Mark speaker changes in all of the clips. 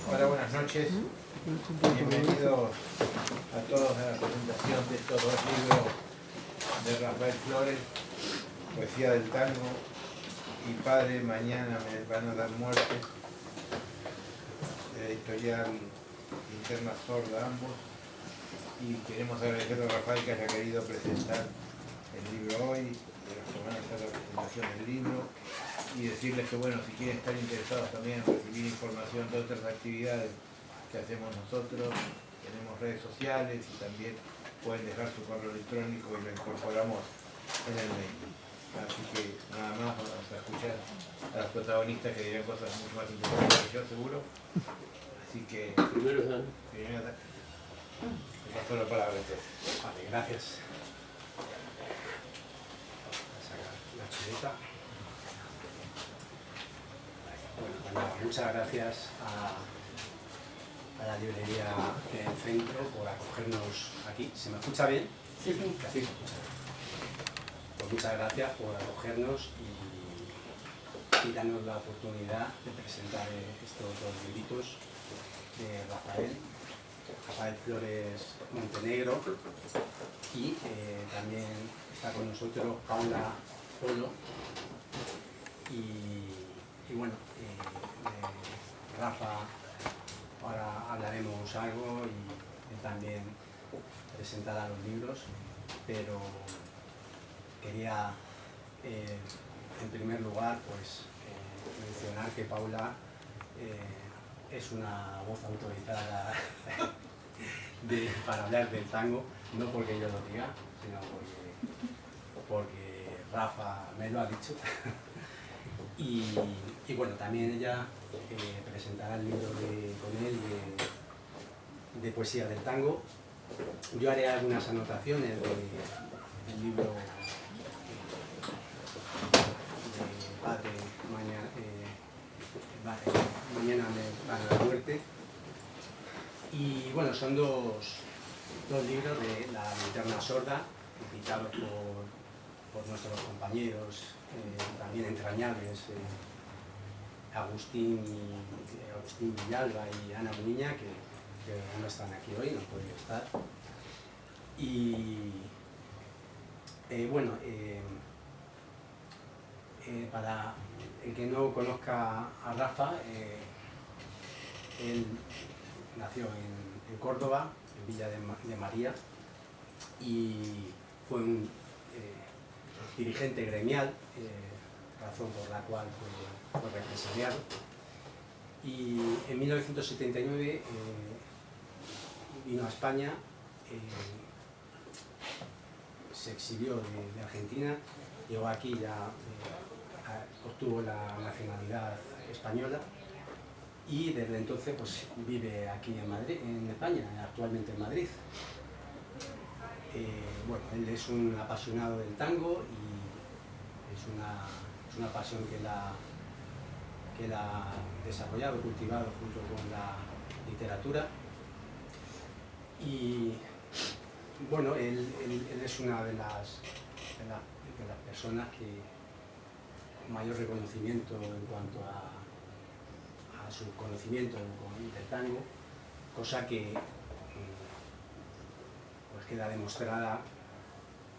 Speaker 1: Hola, buenas noches. Bienvenidos a todos a la presentación de estos dos libros de Rafael Flores, Poesía del Tango y Padre, mañana me van a dar muerte, de la editorial Linterna Sorda, ambos. Y queremos agradecerle a Rafael que haya querido presentar el libro hoy, de los que van a hacer la presentación del libro, y decirles que, bueno, si quieren estar interesados también en recibir información de otras actividades que hacemos nosotros, tenemos redes sociales y también pueden dejar su correo electrónico y lo incorporamos en el mail. Así que nada más, vamos a escuchar a los protagonistas que dirán cosas mucho más interesantes que yo, seguro. Así que primero te paso la palabra entonces.
Speaker 2: Vale, gracias. Voy a sacar la chuleta. Bueno, pues nada, muchas gracias a la librería del centro por acogernos aquí. ¿Se me escucha bien?
Speaker 3: Sí, sí.
Speaker 2: Sí. Pues muchas gracias por acogernos y darnos la oportunidad de presentar estos dos libritos de Rafael Flores Montenegro, y también está con nosotros Paula Polo, y bueno, de Rafa ahora hablaremos algo y él también presentará los libros, pero quería en primer lugar pues mencionar que Paula es una voz autorizada para hablar del tango, no porque yo lo diga, sino porque Rafa me lo ha dicho. Y bueno, también ella presentará el libro con él de poesía del tango. Yo haré algunas anotaciones del libro de Padre, mañana me van a dar muerte. Y bueno, son dos libros de la Linterna Sorda, editados por nuestros compañeros también entrañables, Agustín Villalba y Ana Muñiña, que no están aquí hoy, no pueden estar. Y bueno, para el que no conozca a Rafa, él nació en Córdoba, en Villa de María, y fue un dirigente gremial, razón por la cual fue represaliado. Y en 1979 vino a España, se exilió de Argentina, llegó aquí, ya obtuvo la nacionalidad española, y desde entonces pues vive aquí en Madrid, en España, actualmente en Madrid. Bueno, él es un apasionado del tango y es una pasión que él ha desarrollado, cultivado junto con la literatura. Y bueno, él es una de las personas que con mayor reconocimiento en cuanto a su conocimiento del tango, cosa que pues queda demostrada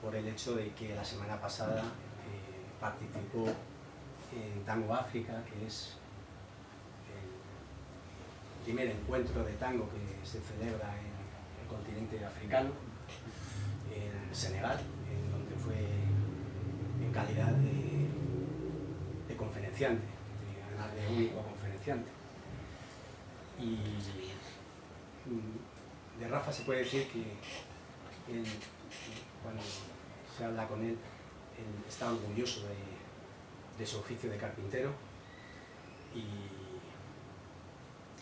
Speaker 2: por el hecho de que la semana pasada participó en Tango África, que es el primer encuentro de tango que se celebra en el continente africano, en Senegal, en donde fue en calidad de conferenciante, de único conferenciante. Y de Rafa se puede decir que él, cuando se habla con él está orgulloso de su oficio de carpintero,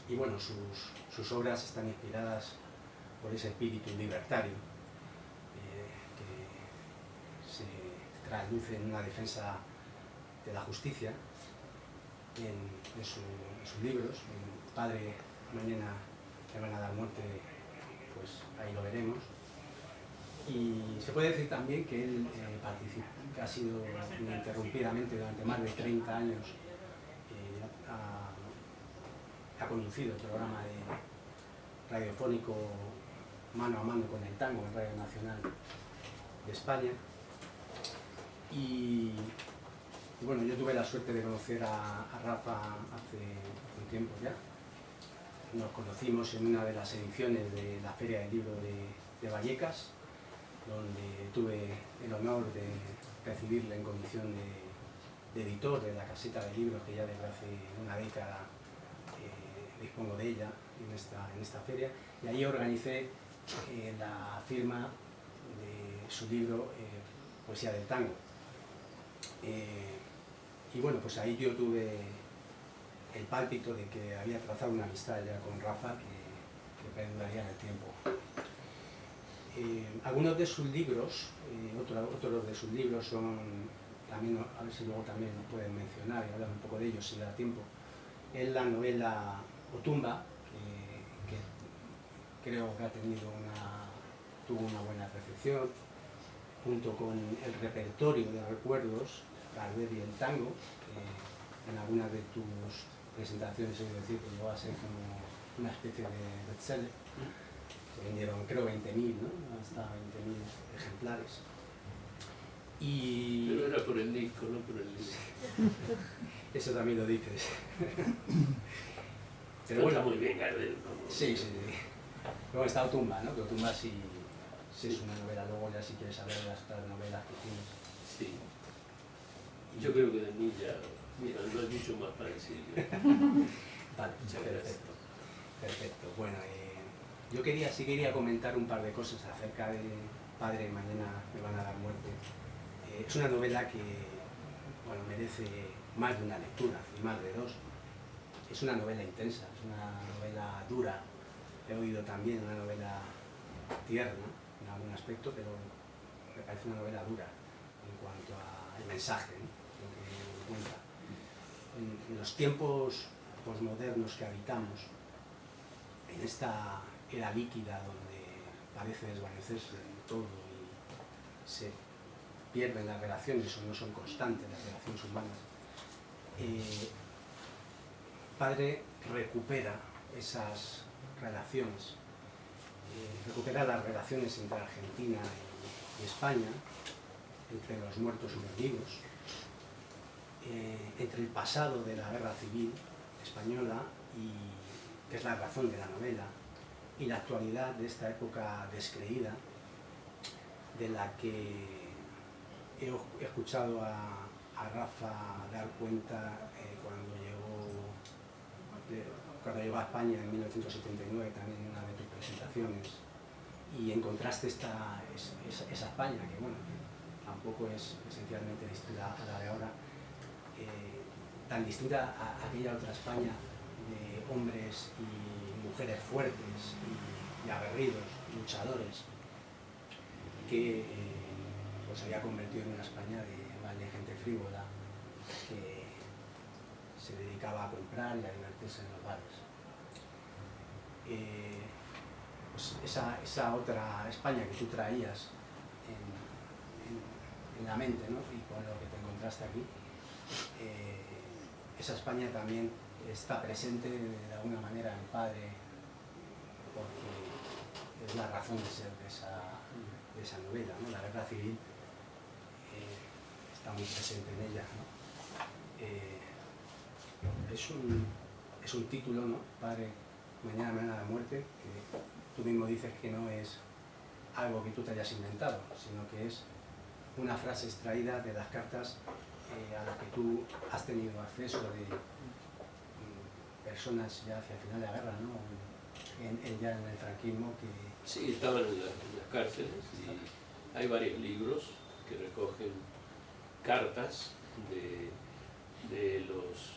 Speaker 2: y bueno, sus obras están inspiradas por ese espíritu libertario que se traduce en una defensa de la justicia en sus libros. En Padre, mañana me van a dar muerte, pues ahí lo veremos. Y se puede decir también que él que ha sido ininterrumpidamente durante más de 30 años, ha ha conducido el programa radiofónico Mano a Mano con el Tango en Radio Nacional de España. Y bueno, yo tuve la suerte de conocer a Rafa hace un tiempo ya. Nos conocimos en una de las ediciones de la Feria del Libro de Vallecas, donde tuve el honor de recibirle en condición de editor de la caseta de libros que ya desde hace una década dispongo de ella en esta feria, y ahí organicé la firma de su libro Poesía del Tango. Y bueno, pues ahí yo tuve el pálpito de que había trazado una amistad ya con Rafa que perduraría en el tiempo. Algunos de sus libros, otros de sus libros son, también, a ver si luego también nos pueden mencionar y hablar un poco de ellos si da tiempo, es la novela Otumba, que creo que tuvo una buena recepción, junto con el repertorio de recuerdos, Gardel y el tango, que en algunas de tus presentaciones he oído decir que llegó a ser como una especie de bestseller. Se vendieron creo 20.000, ¿no? Hasta 20.000 ejemplares. Y...
Speaker 3: Pero era por el disco, no por el libro.
Speaker 2: Eso también lo dices.
Speaker 3: Pero bueno, está muy bien Gardel, ¿no?
Speaker 2: Sí. Luego está Otumba, ¿no? Que Otumba sí es una novela. Luego ya si quieres saber de las otras novelas que tienes.
Speaker 3: Sí. Yo creo que de mí ya, mira, no hay mucho más para decir.
Speaker 2: Vale, perfecto. Bueno, yo quería comentar un par de cosas acerca de Padre, mañana me van a dar muerte. Es una novela que, bueno, merece más de una lectura, y más de dos. Es una novela intensa, es una novela dura. He oído también una novela tierna en algún aspecto, pero me parece una novela dura en cuanto al mensaje, ¿no? Lo que cuenta. En los tiempos posmodernos que habitamos, en esta era líquida donde parece desvanecerse todo y se pierden las relaciones o no son constantes las relaciones humanas, Padre recupera esas relaciones, recupera las relaciones entre Argentina y España, entre los muertos y los vivos, entre el pasado de la guerra civil española, que es la razón de la novela, y la actualidad de esta época descreída, de la que he escuchado a Rafa dar cuenta cuando llegó a España en 1979, también en una de tus presentaciones, y encontraste esa España, que bueno, que tampoco es esencialmente distinta a la de ahora, tan distinta a aquella otra España de hombres y mujeres fuertes y aguerridos, luchadores, que pues había convertido en una España de gente frívola que se dedicaba a comprar y a divertirse en los bares. Pues esa otra España que tú traías en la mente, ¿no? Y con lo que te encontraste aquí, esa España también está presente de alguna manera en Padre, porque es la razón de ser de esa novela, ¿no? La guerra civil está muy presente en ella, ¿no? Es un título, ¿no? Padre, mañana me van a dar muerte, que tú mismo dices que no es algo que tú te hayas inventado, sino que es una frase extraída de las cartas a las que tú has tenido acceso de personas ya hacia el final de la guerra, ¿no? Ya en el franquismo que...
Speaker 3: Sí, estaban en las cárceles y hay varios libros que recogen cartas de los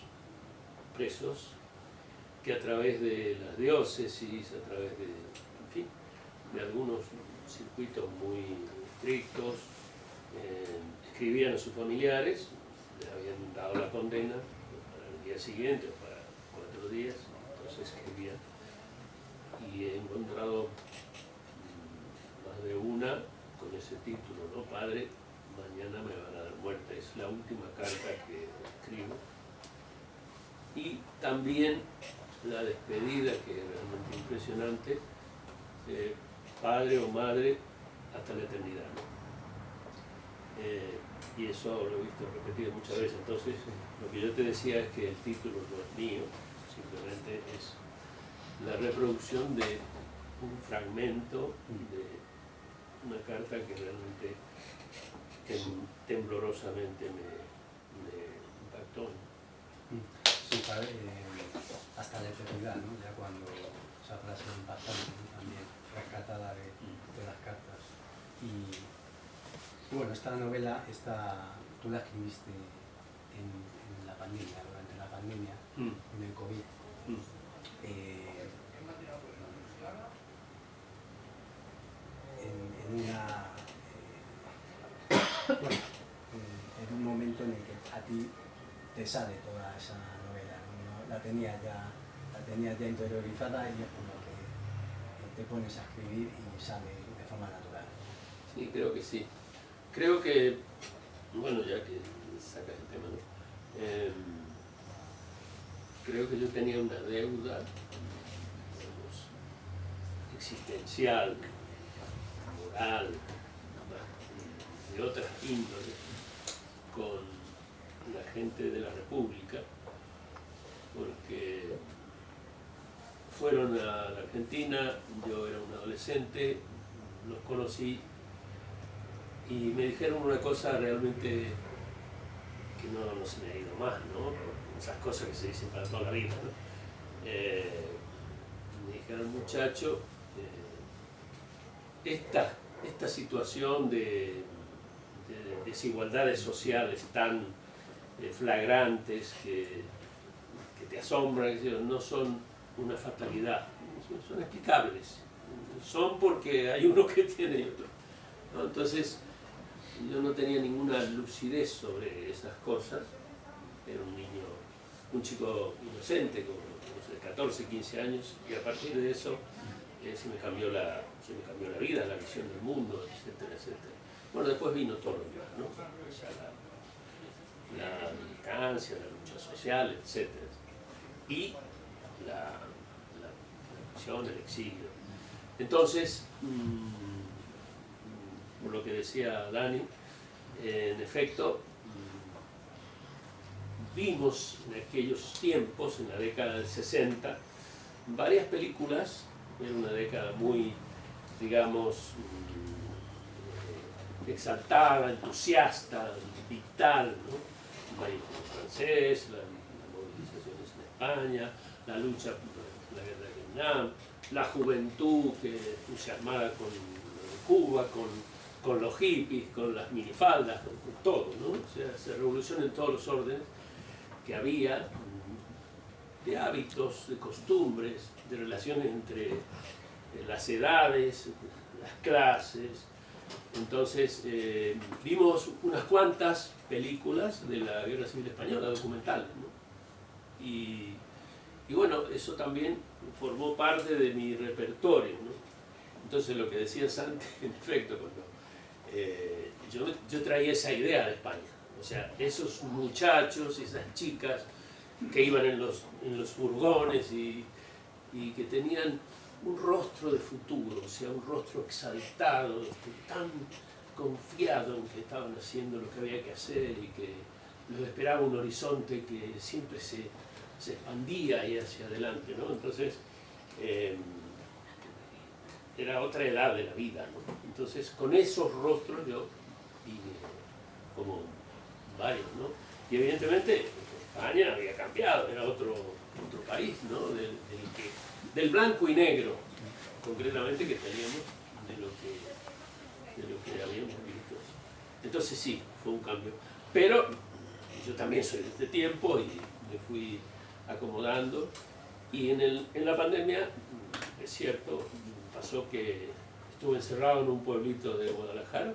Speaker 3: presos que a través de las diócesis, a través de, en fin, de algunos circuitos muy estrictos, escribían a sus familiares, les habían dado la condena para el día siguiente o para 4 días, entonces escribían. Y he encontrado más de una con ese título, ¿no? Padre, mañana me van a dar muerte. Es la última carta que escribo. Y también la despedida, que es realmente impresionante, padre o madre hasta la eternidad, ¿no? Y eso lo he visto repetido muchas veces. Entonces, lo que yo te decía es que el título no es mío, simplemente es la reproducción de un fragmento de una carta que realmente temblorosamente me impactó.
Speaker 2: Sí, hasta la eternidad, ¿no? Ya cuando esa frase impactante, ¿no? También rescatada de las cartas. Y bueno, esta novela, tú la escribiste en la pandemia, durante la pandemia, en el COVID. En un momento en el que a ti te sale toda esa novela, ¿no? La tenías ya interiorizada y es como que te pones a escribir y sale de forma natural.
Speaker 3: Sí, creo que sí. Creo que, bueno, ya que sacas el tema, ¿no? Creo que yo tenía una deuda, digamos, existencial, moral, de otras índoles, con la gente de la República, porque fueron a la Argentina, yo era un adolescente, los conocí y me dijeron una cosa realmente que no se me ha ido más, ¿no? Esas cosas que se dicen para toda la vida, ¿no? Me dijeron, muchacho, esta situación de desigualdades sociales tan flagrantes que te asombran, no son una fatalidad, son explicables, son porque hay uno que tiene y otro, ¿no? Entonces yo no tenía ninguna lucidez sobre esas cosas, era un chico inocente, con no sé, 14, 15 años, y a partir de eso se me cambió la vida, la visión del mundo, etcétera, etcétera. Bueno, después vino todo lo demás, ¿no? O sea, la militancia, la lucha social, etcétera. Y la prisión, el exilio. Entonces, por lo que decía Dani, en efecto, vimos en aquellos tiempos, en la década del 60, varias películas. Era una década muy, digamos, exaltada, entusiasta, vital, ¿no? El país francés, las movilizaciones en España, la lucha por la guerra de Vietnam, la juventud que entusiasmada con Cuba, con los hippies, con las minifaldas, con todo, ¿no? O sea, se revoluciona en todos los órdenes que había, de hábitos, de costumbres, de relaciones entre las edades, las clases. Entonces, vimos unas cuantas películas de la Guerra Civil Española, documentales, ¿no? Y bueno, eso también formó parte de mi repertorio, ¿no? Entonces, lo que decías antes, en efecto, yo traía esa idea de España. O sea, esos muchachos, esas chicas que iban en los furgones y que tenían un rostro de futuro, o sea, un rostro exaltado, tan confiado en que estaban haciendo lo que había que hacer y que los esperaba un horizonte que siempre se expandía ahí hacia adelante, ¿no? Entonces, era otra edad de la vida, ¿no? Entonces, con esos rostros yo vine como varios, ¿no? Y evidentemente España había cambiado, era otro país, ¿no? Del blanco y negro, concretamente, que teníamos de lo que habíamos visto. Entonces sí, fue un cambio. Pero yo también soy de este tiempo y me fui acomodando. Y en la pandemia, es cierto, pasó que estuve encerrado en un pueblito de Guadalajara,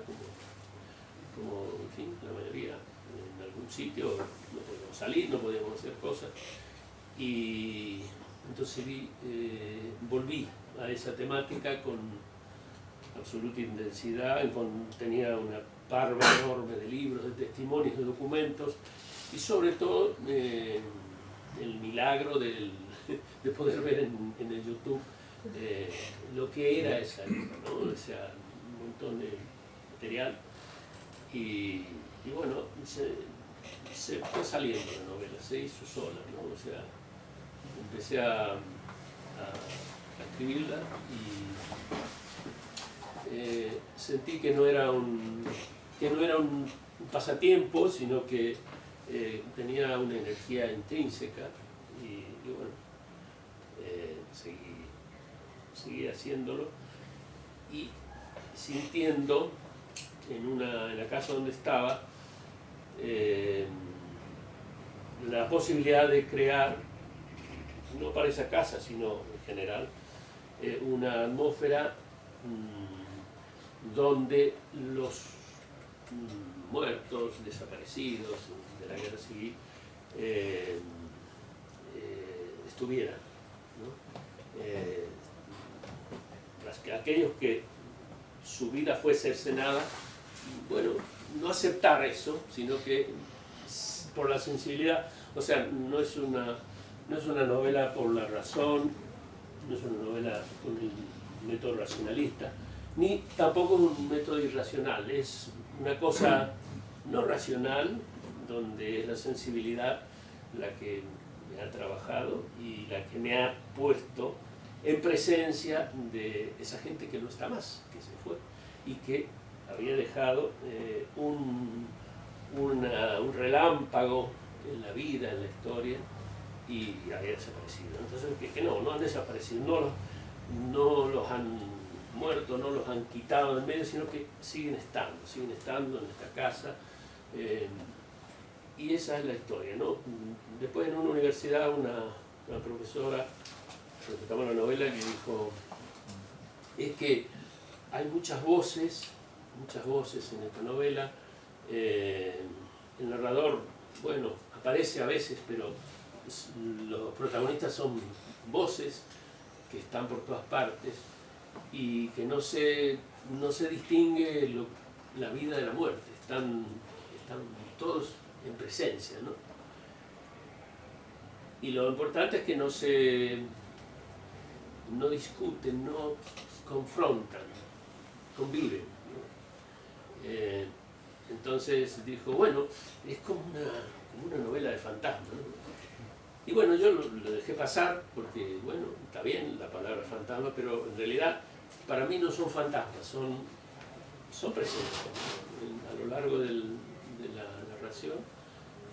Speaker 3: como en fin, la mayoría, en algún sitio, no podíamos salir, no podíamos hacer cosas. Y entonces volví a esa temática con absoluta intensidad, tenía una parva enorme de libros, de testimonios, de documentos, y sobre todo el milagro del de poder ver en el YouTube lo que era esa época, ¿no? O sea, un montón de material. Y bueno, se fue saliendo la novela, se hizo sola, ¿no? O sea, empecé a escribirla y sentí que no era un pasatiempo, sino que tenía una energía intrínseca y bueno, seguí haciéndolo y sintiendo en la casa donde estaba la posibilidad de crear, no para esa casa, sino en general, una atmósfera donde los muertos, desaparecidos de la guerra civil estuvieran, ¿no? Aquellos que su vida fue cercenada, bueno, no aceptar eso, sino que por la sensibilidad, o sea, no es una novela por la razón, no es una novela con un método racionalista, ni tampoco un método irracional, es una cosa no racional, donde es la sensibilidad la que me ha trabajado y la que me ha puesto en presencia de esa gente que no está más, que se fue y que había dejado un relámpago en la vida, en la historia, y había desaparecido. Entonces, que no han desaparecido, no los han muerto, no los han quitado del medio, sino que siguen estando en esta casa. Y esa es la historia, ¿no? Después en una universidad una profesora respetamos la novela, que dijo, es que hay muchas voces en esta novela, el narrador, bueno, aparece a veces, pero los protagonistas son voces que están por todas partes y que no se distingue la vida de la muerte, están todos en presencia, ¿no? Y lo importante es que no discuten, no confrontan, conviven, ¿no? Entonces dijo, bueno, es como una novela de fantasma, ¿no? Y bueno, yo lo dejé pasar porque, bueno, está bien la palabra fantasma, pero en realidad para mí no son fantasmas, son presentes, ¿no? A lo largo de la narración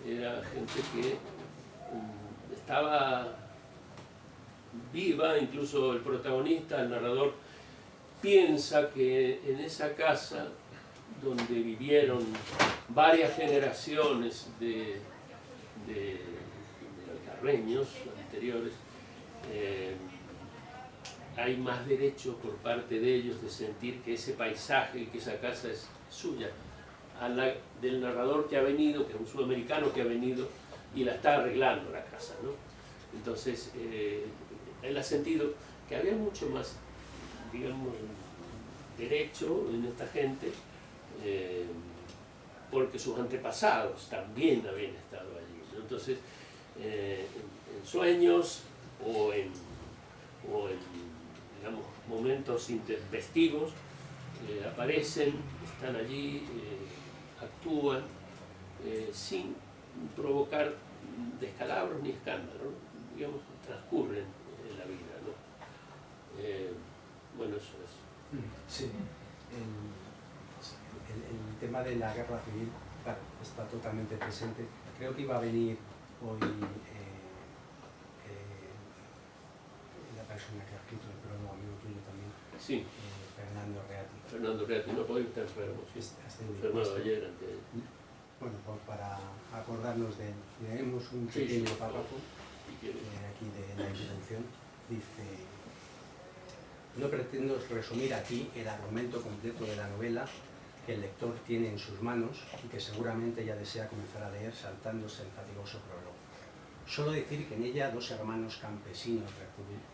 Speaker 3: era gente que estaba viva, incluso el protagonista, el narrador, piensa que en esa casa donde vivieron varias generaciones de alcarreños anteriores, hay más derecho por parte de ellos de sentir que ese paisaje, que esa casa es suya, a la del narrador que ha venido, que es un sudamericano que ha venido y la está arreglando la casa, ¿no? Entonces, él ha sentido que había mucho más, digamos, derecho en esta gente, porque sus antepasados también habían estado allí, ¿no? Entonces, en sueños o en digamos, momentos intempestivos, aparecen, están allí, actúan, sin provocar descalabros ni escándalos, ¿no? Digamos, transcurren en la vida, ¿no? Bueno, eso es.
Speaker 2: Sí, el tema de la guerra civil, claro, está totalmente presente. Creo que iba a venir hoy la persona que ha escrito el prólogo, amigo tuyo también,
Speaker 3: sí.
Speaker 2: Fernando Reati.
Speaker 3: Fernando Reati, no puede estar enfermo, sí. Enfermado ayer, antes.
Speaker 2: Bueno, pues para acordarnos de él, leemos un pequeño párrafo aquí de la introducción. Dice: no pretendo resumir aquí el argumento completo de la novela que el lector tiene en sus manos y que seguramente ya desea comenzar a leer saltándose el fatigoso prólogo. Solo decir que en ella dos hermanos campesinos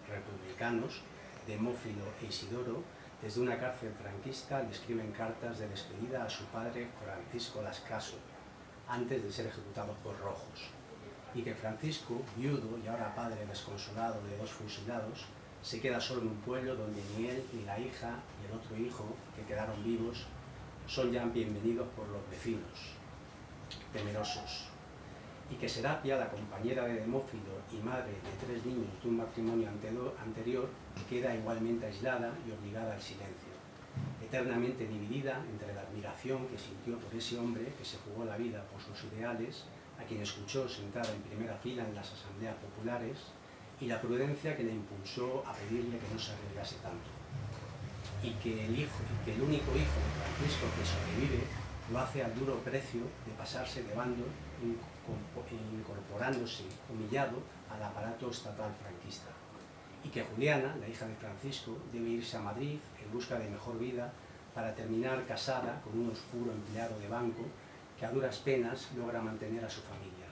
Speaker 2: republicanos, Demófilo e Isidoro, desde una cárcel franquista le escriben cartas de despedida a su padre Francisco Lascaso, antes de ser ejecutados por rojos, y que Francisco, viudo y ahora padre desconsolado de 2 fusilados, se queda solo en un pueblo donde ni él, ni la hija y el otro hijo, que quedaron vivos, son ya bienvenidos por los vecinos, temerosos. Y que Serapia, la compañera de Demófilo y madre de 3 niños de un matrimonio anterior, queda igualmente aislada y obligada al silencio, eternamente dividida entre la admiración que sintió por ese hombre que se jugó la vida por sus ideales, a quien escuchó sentada en primera fila en las asambleas populares, y la prudencia que le impulsó a pedirle que no se arriesgase tanto. Y que el único hijo de Francisco que sobrevive lo hace al duro precio de pasarse de bando, incorporándose humillado al aparato estatal franquista. Y que Juliana, la hija de Francisco, debe irse a Madrid en busca de mejor vida para terminar casada con un oscuro empleado de banco que a duras penas logra mantener a su familia.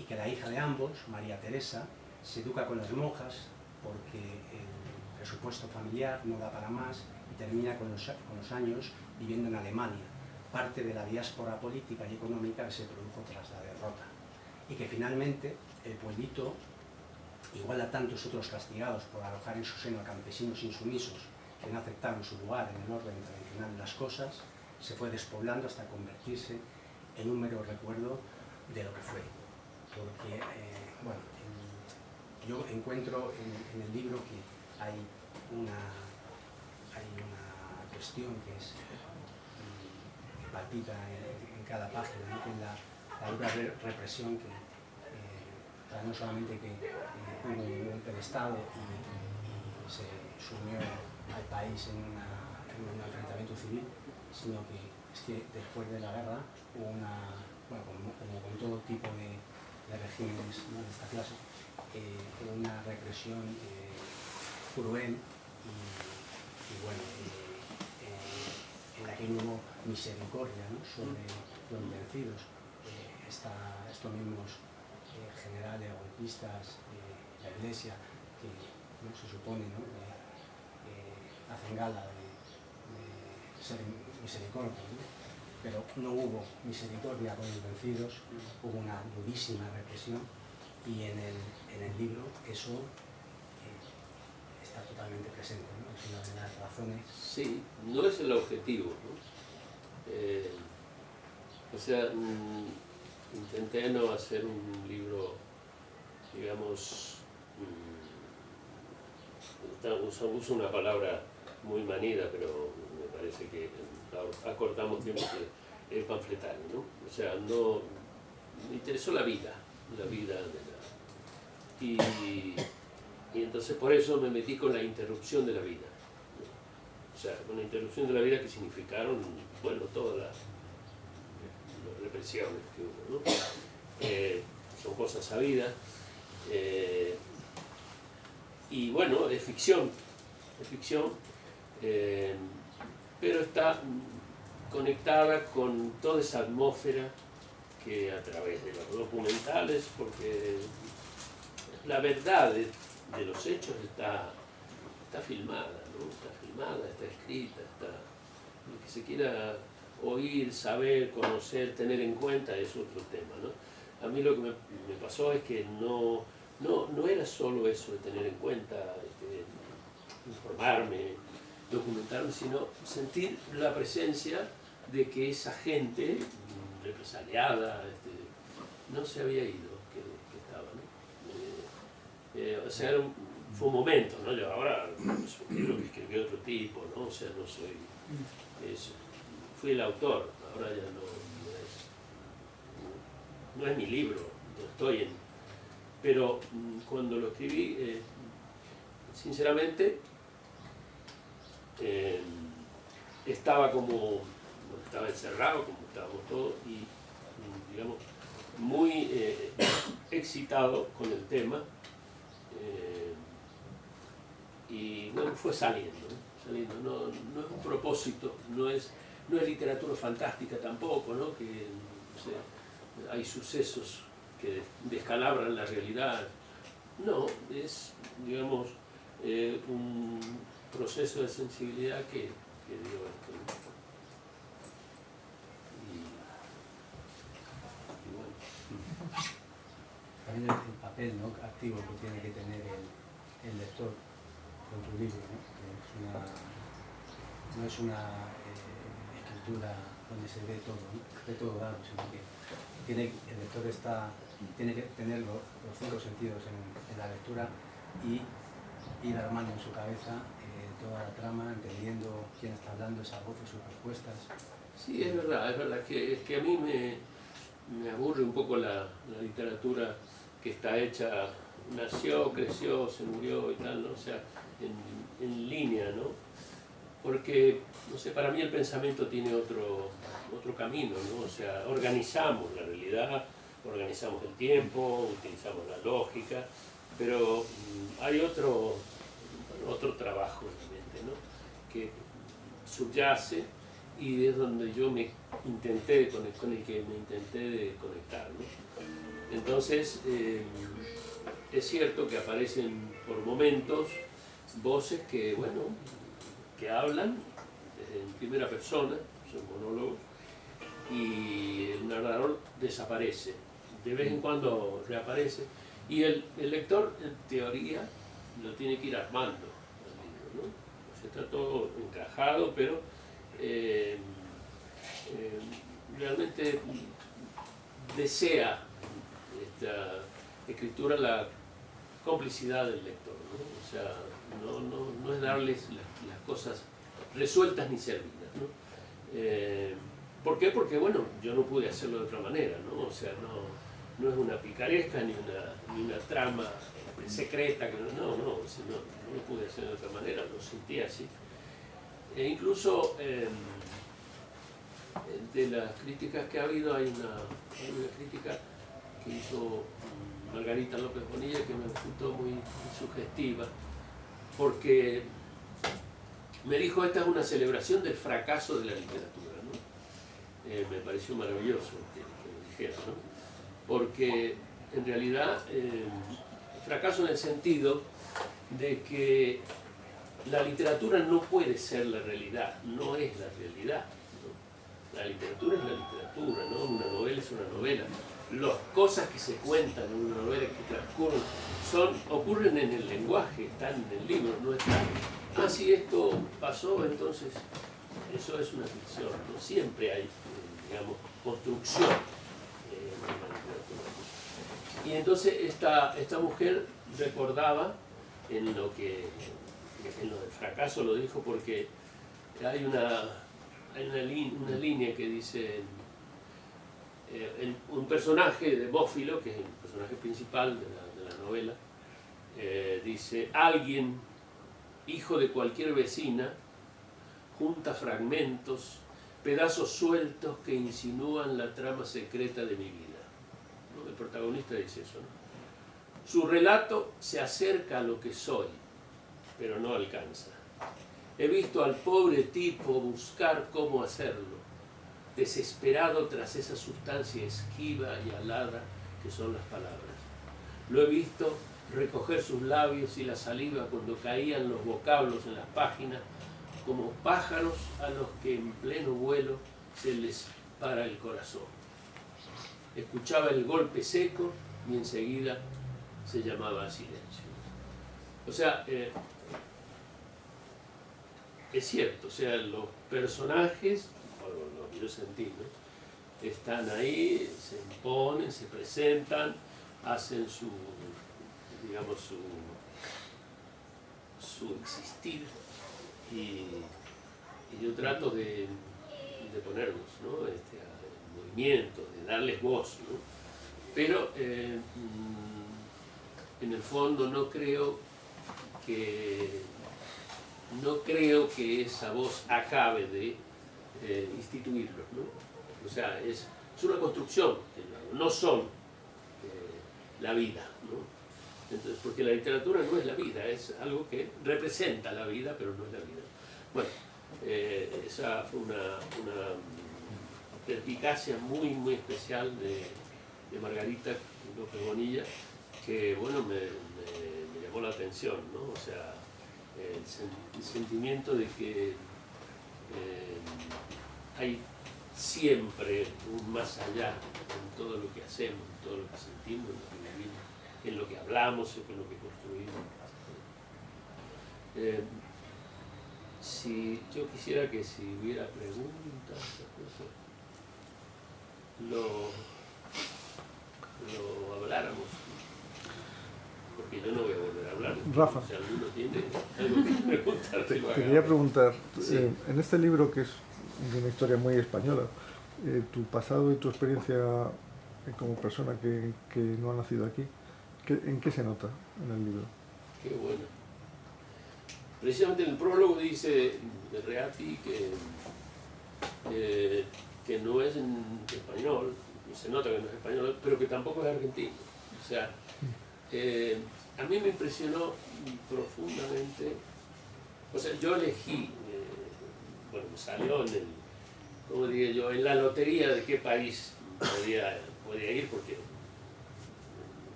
Speaker 2: Y que la hija de ambos, María Teresa, se educa con las monjas porque el presupuesto familiar no da para más y termina con los años viviendo en Alemania, parte de la diáspora política y económica que se produjo tras la derrota. Y que finalmente el pueblito, igual a tantos otros castigados por alojar en su seno a campesinos insumisos que no aceptaron su lugar en el orden tradicional de las cosas, se fue despoblando hasta convertirse en un mero recuerdo de lo que fue. Porque, bueno, yo encuentro en el libro que hay una cuestión que palpita en cada página, ¿no? Que es la dura represión que no solamente que hubo un golpe de Estado y se sumió al país en un enfrentamiento civil, sino que es que después de la guerra hubo bueno, como con todo tipo de regímenes, ¿no?, de esta clase, una represión cruel y bueno, en la que no hubo misericordia, ¿no?, sobre los vencidos. Estos mismos generales golpistas de la Iglesia que, ¿no?, se supone, ¿no?, hacen gala de ser misericordia, ¿no?, pero no hubo misericordia con los vencidos, hubo una durísima represión y en el libro eso está totalmente presente, ¿no? Es una de las razones.
Speaker 3: Sí, no es el objetivo, ¿no? O sea, intenté no hacer un libro, digamos, uso una palabra muy manida, pero me parece que acortamos tiempo que el panfletario, ¿no? O sea, no me interesó la vida de la... Y entonces por eso me metí con la interrupción de la vida, ¿no? O sea, con la interrupción de la vida que significaron, bueno, todas las represiones que hubo, ¿no? Son cosas sabidas. Y bueno, es ficción, pero está conectada con toda esa atmósfera que a través de los documentales, porque la verdad de los hechos está filmada, ¿no? Está filmada, está escrita, lo que se quiera oír, saber, conocer, tener en cuenta es otro tema, ¿no? A mí lo que me pasó es que no era solo eso de tener en cuenta, informarme, documentarme, sino sentir la presencia de que esa gente represaliada no se había ido, que estaba, ¿no? O sea, fue un momento, ¿no? Yo ahora lo que escribió otro tipo, ¿no? O sea, no soy... fui el autor, ahora ya no es mi libro, no estoy en... Pero cuando lo escribí, sinceramente, estaba encerrado, como estábamos todos, y digamos, muy excitado con el tema, y bueno, fue saliendo, ¿no? No es un propósito, no es literatura fantástica tampoco, ¿no? Que o sea, hay sucesos que descalabran la realidad. No, es, digamos, un proceso de sensibilidad que dio esto, ¿no? Y bueno.
Speaker 4: A
Speaker 2: papel, ¿no?, activo que tiene que tener el lector con tu libro, ¿no? No es una escritura donde se ve todo, ¿no?, ve todo dado, sino que el lector tiene que tener los 5 sentidos en la lectura y ir armando en su cabeza toda la trama, entendiendo quién está hablando, esas voces, sus respuestas.
Speaker 3: Sí, es verdad que a mí me aburre un poco la literatura que está hecha, nació, creció, se murió y tal, ¿no? O sea, en línea, ¿no? Porque, no sé, para mí el pensamiento tiene otro camino, ¿no? O sea, organizamos la realidad, organizamos el tiempo, utilizamos la lógica, pero hay otro trabajo realmente, ¿no?, que subyace y es donde yo con el que me intenté de conectar, ¿no? Entonces, es cierto que aparecen por momentos voces que, bueno, que hablan en primera persona, son monólogos, y el narrador desaparece, de vez en cuando reaparece, y el lector, en teoría, lo tiene que ir armando el libro, ¿no? O sea, está todo encajado, pero realmente desea esta escritura la complicidad del lector, ¿no? O sea, no es darles las cosas resueltas ni servidas, ¿no? ¿Por qué? Porque, bueno, yo no pude hacerlo de otra manera, ¿no? O sea, no es una picaresca ni una trama secreta, no lo pude hacer de otra manera, lo sentí así. E incluso de las críticas que ha habido, hay una crítica que hizo Margarita López Bonilla que me resultó muy sugestiva, porque me dijo: esta es una celebración del fracaso de la literatura, ¿no? Me pareció maravilloso que lo dijera, ¿no? Porque en realidad fracaso en el sentido de que la literatura no puede ser la realidad, no es la realidad, ¿no? La literatura es la literatura, ¿no? Una novela es una novela. Las cosas que se cuentan en una novela que transcurren ocurren en el lenguaje, están en el libro, no están. Ah, si esto pasó, entonces eso es una ficción, ¿no? Siempre hay, digamos, construcción en la literatura. Y entonces esta mujer recordaba en lo del fracaso, lo dijo porque hay una línea que dice un personaje de Bófilo, que es el personaje principal de la novela, dice: alguien, hijo de cualquier vecina, junta fragmentos, pedazos sueltos que insinúan la trama secreta de mi vida, ¿no? El protagonista dice eso, ¿no? Su relato se acerca a lo que soy, pero no alcanza. He visto al pobre tipo buscar cómo hacerlo, desesperado tras esa sustancia esquiva y alada que son las palabras. Lo he visto recoger sus labios y la saliva cuando caían los vocablos en las páginas, como pájaros a los que en pleno vuelo se les para el corazón. Escuchaba el golpe seco y enseguida se llamaba a silencio. O sea, es cierto, o sea, los personajes, por lo que yo sentí, ¿no?, están ahí, se imponen, se presentan, hacen su existir, y yo trato de ponerlos, ¿no?, en movimiento, de darles voz, ¿no? Pero en el fondo no creo que esa voz acabe de instituirlos, ¿no? O sea, es una construcción, no son la vida, ¿no? Entonces, porque la literatura no es la vida, es algo que representa la vida, pero no es la vida. Bueno, esa fue una perspicacia muy, muy especial de Margarita López Bonilla, que, bueno, me llamó la atención, ¿no? O sea, el sentimiento de que hay siempre un más allá en todo lo que hacemos, en todo lo que sentimos, en lo que vivimos. en lo que hablamos, en lo que construimos. Si yo quisiera que si hubiera preguntas, lo habláramos, porque yo no voy a volver a hablar.
Speaker 4: Rafa,
Speaker 3: si alguno tiene algo que preguntar,
Speaker 4: te quería preguntar,
Speaker 3: sí.
Speaker 4: En este libro, que es de una historia muy española, tu pasado y tu experiencia como persona que no ha nacido aquí, ¿en qué se nota en el libro?
Speaker 3: Qué bueno. Precisamente en el prólogo dice Reati que no es en español, y se nota que no es español, pero que tampoco es argentino. O sea, a mí me impresionó profundamente. O sea, yo elegí, bueno, me salió en el, ¿cómo diría yo?, en la lotería de qué país podía ir, porque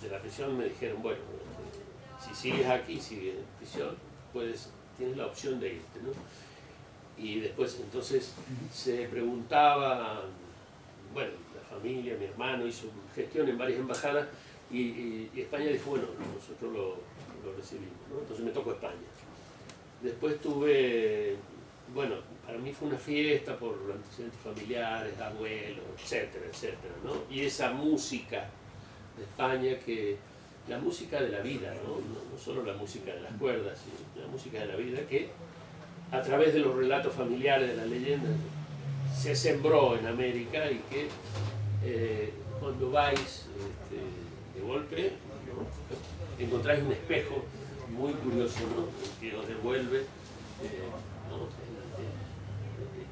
Speaker 3: de la prisión me dijeron, bueno, si sigues aquí, sigues en prisión, tienes la opción de irte, ¿no? Y después, entonces, se preguntaba, bueno, la familia, mi hermano hizo gestión en varias embajadas, y España dijo, bueno, nosotros lo recibimos, ¿no? Entonces me tocó España. Después tuve, bueno, para mí fue una fiesta por antecedentes familiares, abuelos, etcétera, etcétera, ¿no? Y esa música de España, la música de la vida, no solo la música de las cuerdas, sino la música de la vida, que a través de los relatos familiares, de las leyendas, se sembró en América, y que cuando vais de golpe, ¿no?, encontráis un espejo muy curioso, ¿no?, que os devuelve ¿no?,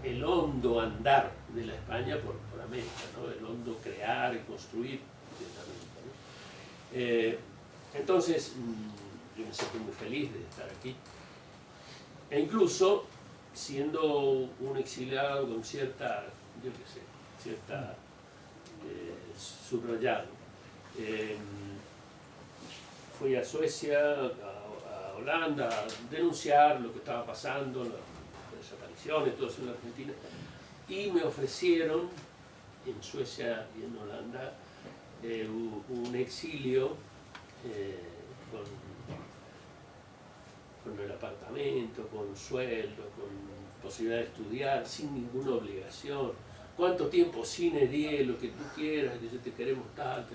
Speaker 3: el hondo andar de la España por América, ¿no?, el hondo crear y construir de América, ¿no? Entonces, yo me siento muy feliz de estar aquí, e incluso siendo un exiliado con cierta, yo qué sé, cierta subrayado. Fui a Suecia, a Holanda, a denunciar lo que estaba pasando, las desapariciones, todo eso en la Argentina, y me ofrecieron en Suecia y en Holanda un exilio con el apartamento, con sueldo, con posibilidad de estudiar, sin ninguna obligación. ¿Cuánto tiempo? Sine die, lo que tú quieras, dice, te queremos tal,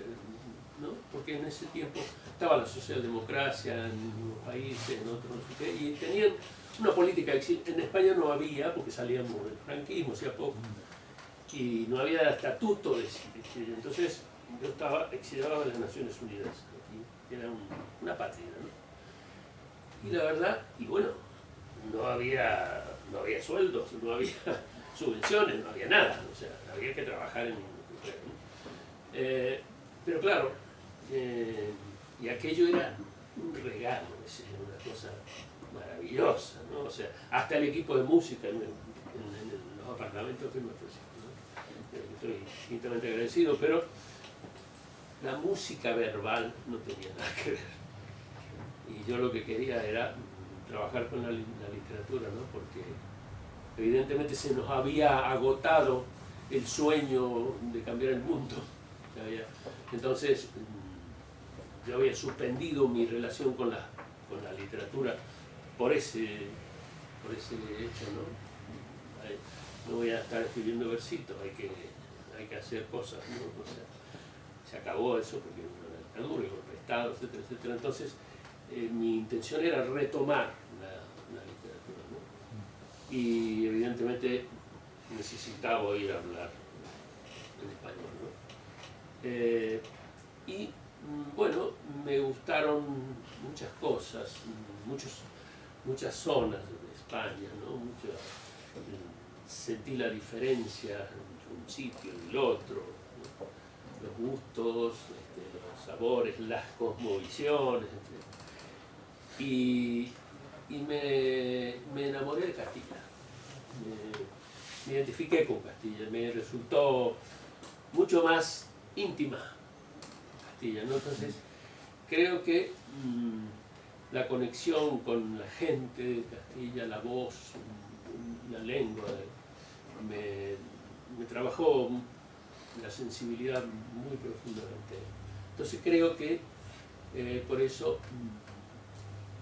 Speaker 3: ¿no? Porque en ese tiempo estaba la socialdemocracia en unos países, en otros, no sé qué, y tenían una política de exilio. En España no había, porque salíamos del franquismo, hacía poco, y no había estatuto de exilio. Entonces yo estaba exiliado de las Naciones Unidas, aquí era una patria, ¿no? Y la verdad, y bueno, no había sueldos, no había subvenciones, no había nada, o sea, había que trabajar en un empleo, ¿no? Pero claro, y aquello era un regalo, una cosa maravillosa, ¿no? O sea, hasta el equipo de música en los apartamentos que me ofrecieron, ¿no? Estoy infinitamente agradecido, pero la música verbal no tenía nada que ver. Y yo lo que quería era trabajar con la literatura, ¿no? Porque evidentemente se nos había agotado el sueño de cambiar el mundo. Entonces yo había suspendido mi relación con la literatura por ese hecho, ¿no? No voy a estar escribiendo versitos, hay que hacer cosas, ¿no? O sea, se acabó eso porque hubo una dictadura y golpe de Estado, etcétera, etcétera. Entonces mi intención era retomar la literatura, ¿no? Y evidentemente necesitaba oír hablar en español, ¿no? Y bueno, me gustaron muchas cosas, muchas zonas de España, ¿no? Sentí la diferencia entre un sitio y el otro, ¿no? Los gustos, los sabores, las cosmovisiones, etc. Y me enamoré de Castilla, me identifiqué con Castilla, me resultó mucho más íntima Castilla, ¿no? Entonces creo que la conexión con la gente de Castilla, la voz, la lengua, me trabajó la sensibilidad muy profundamente. Entonces creo que Por eso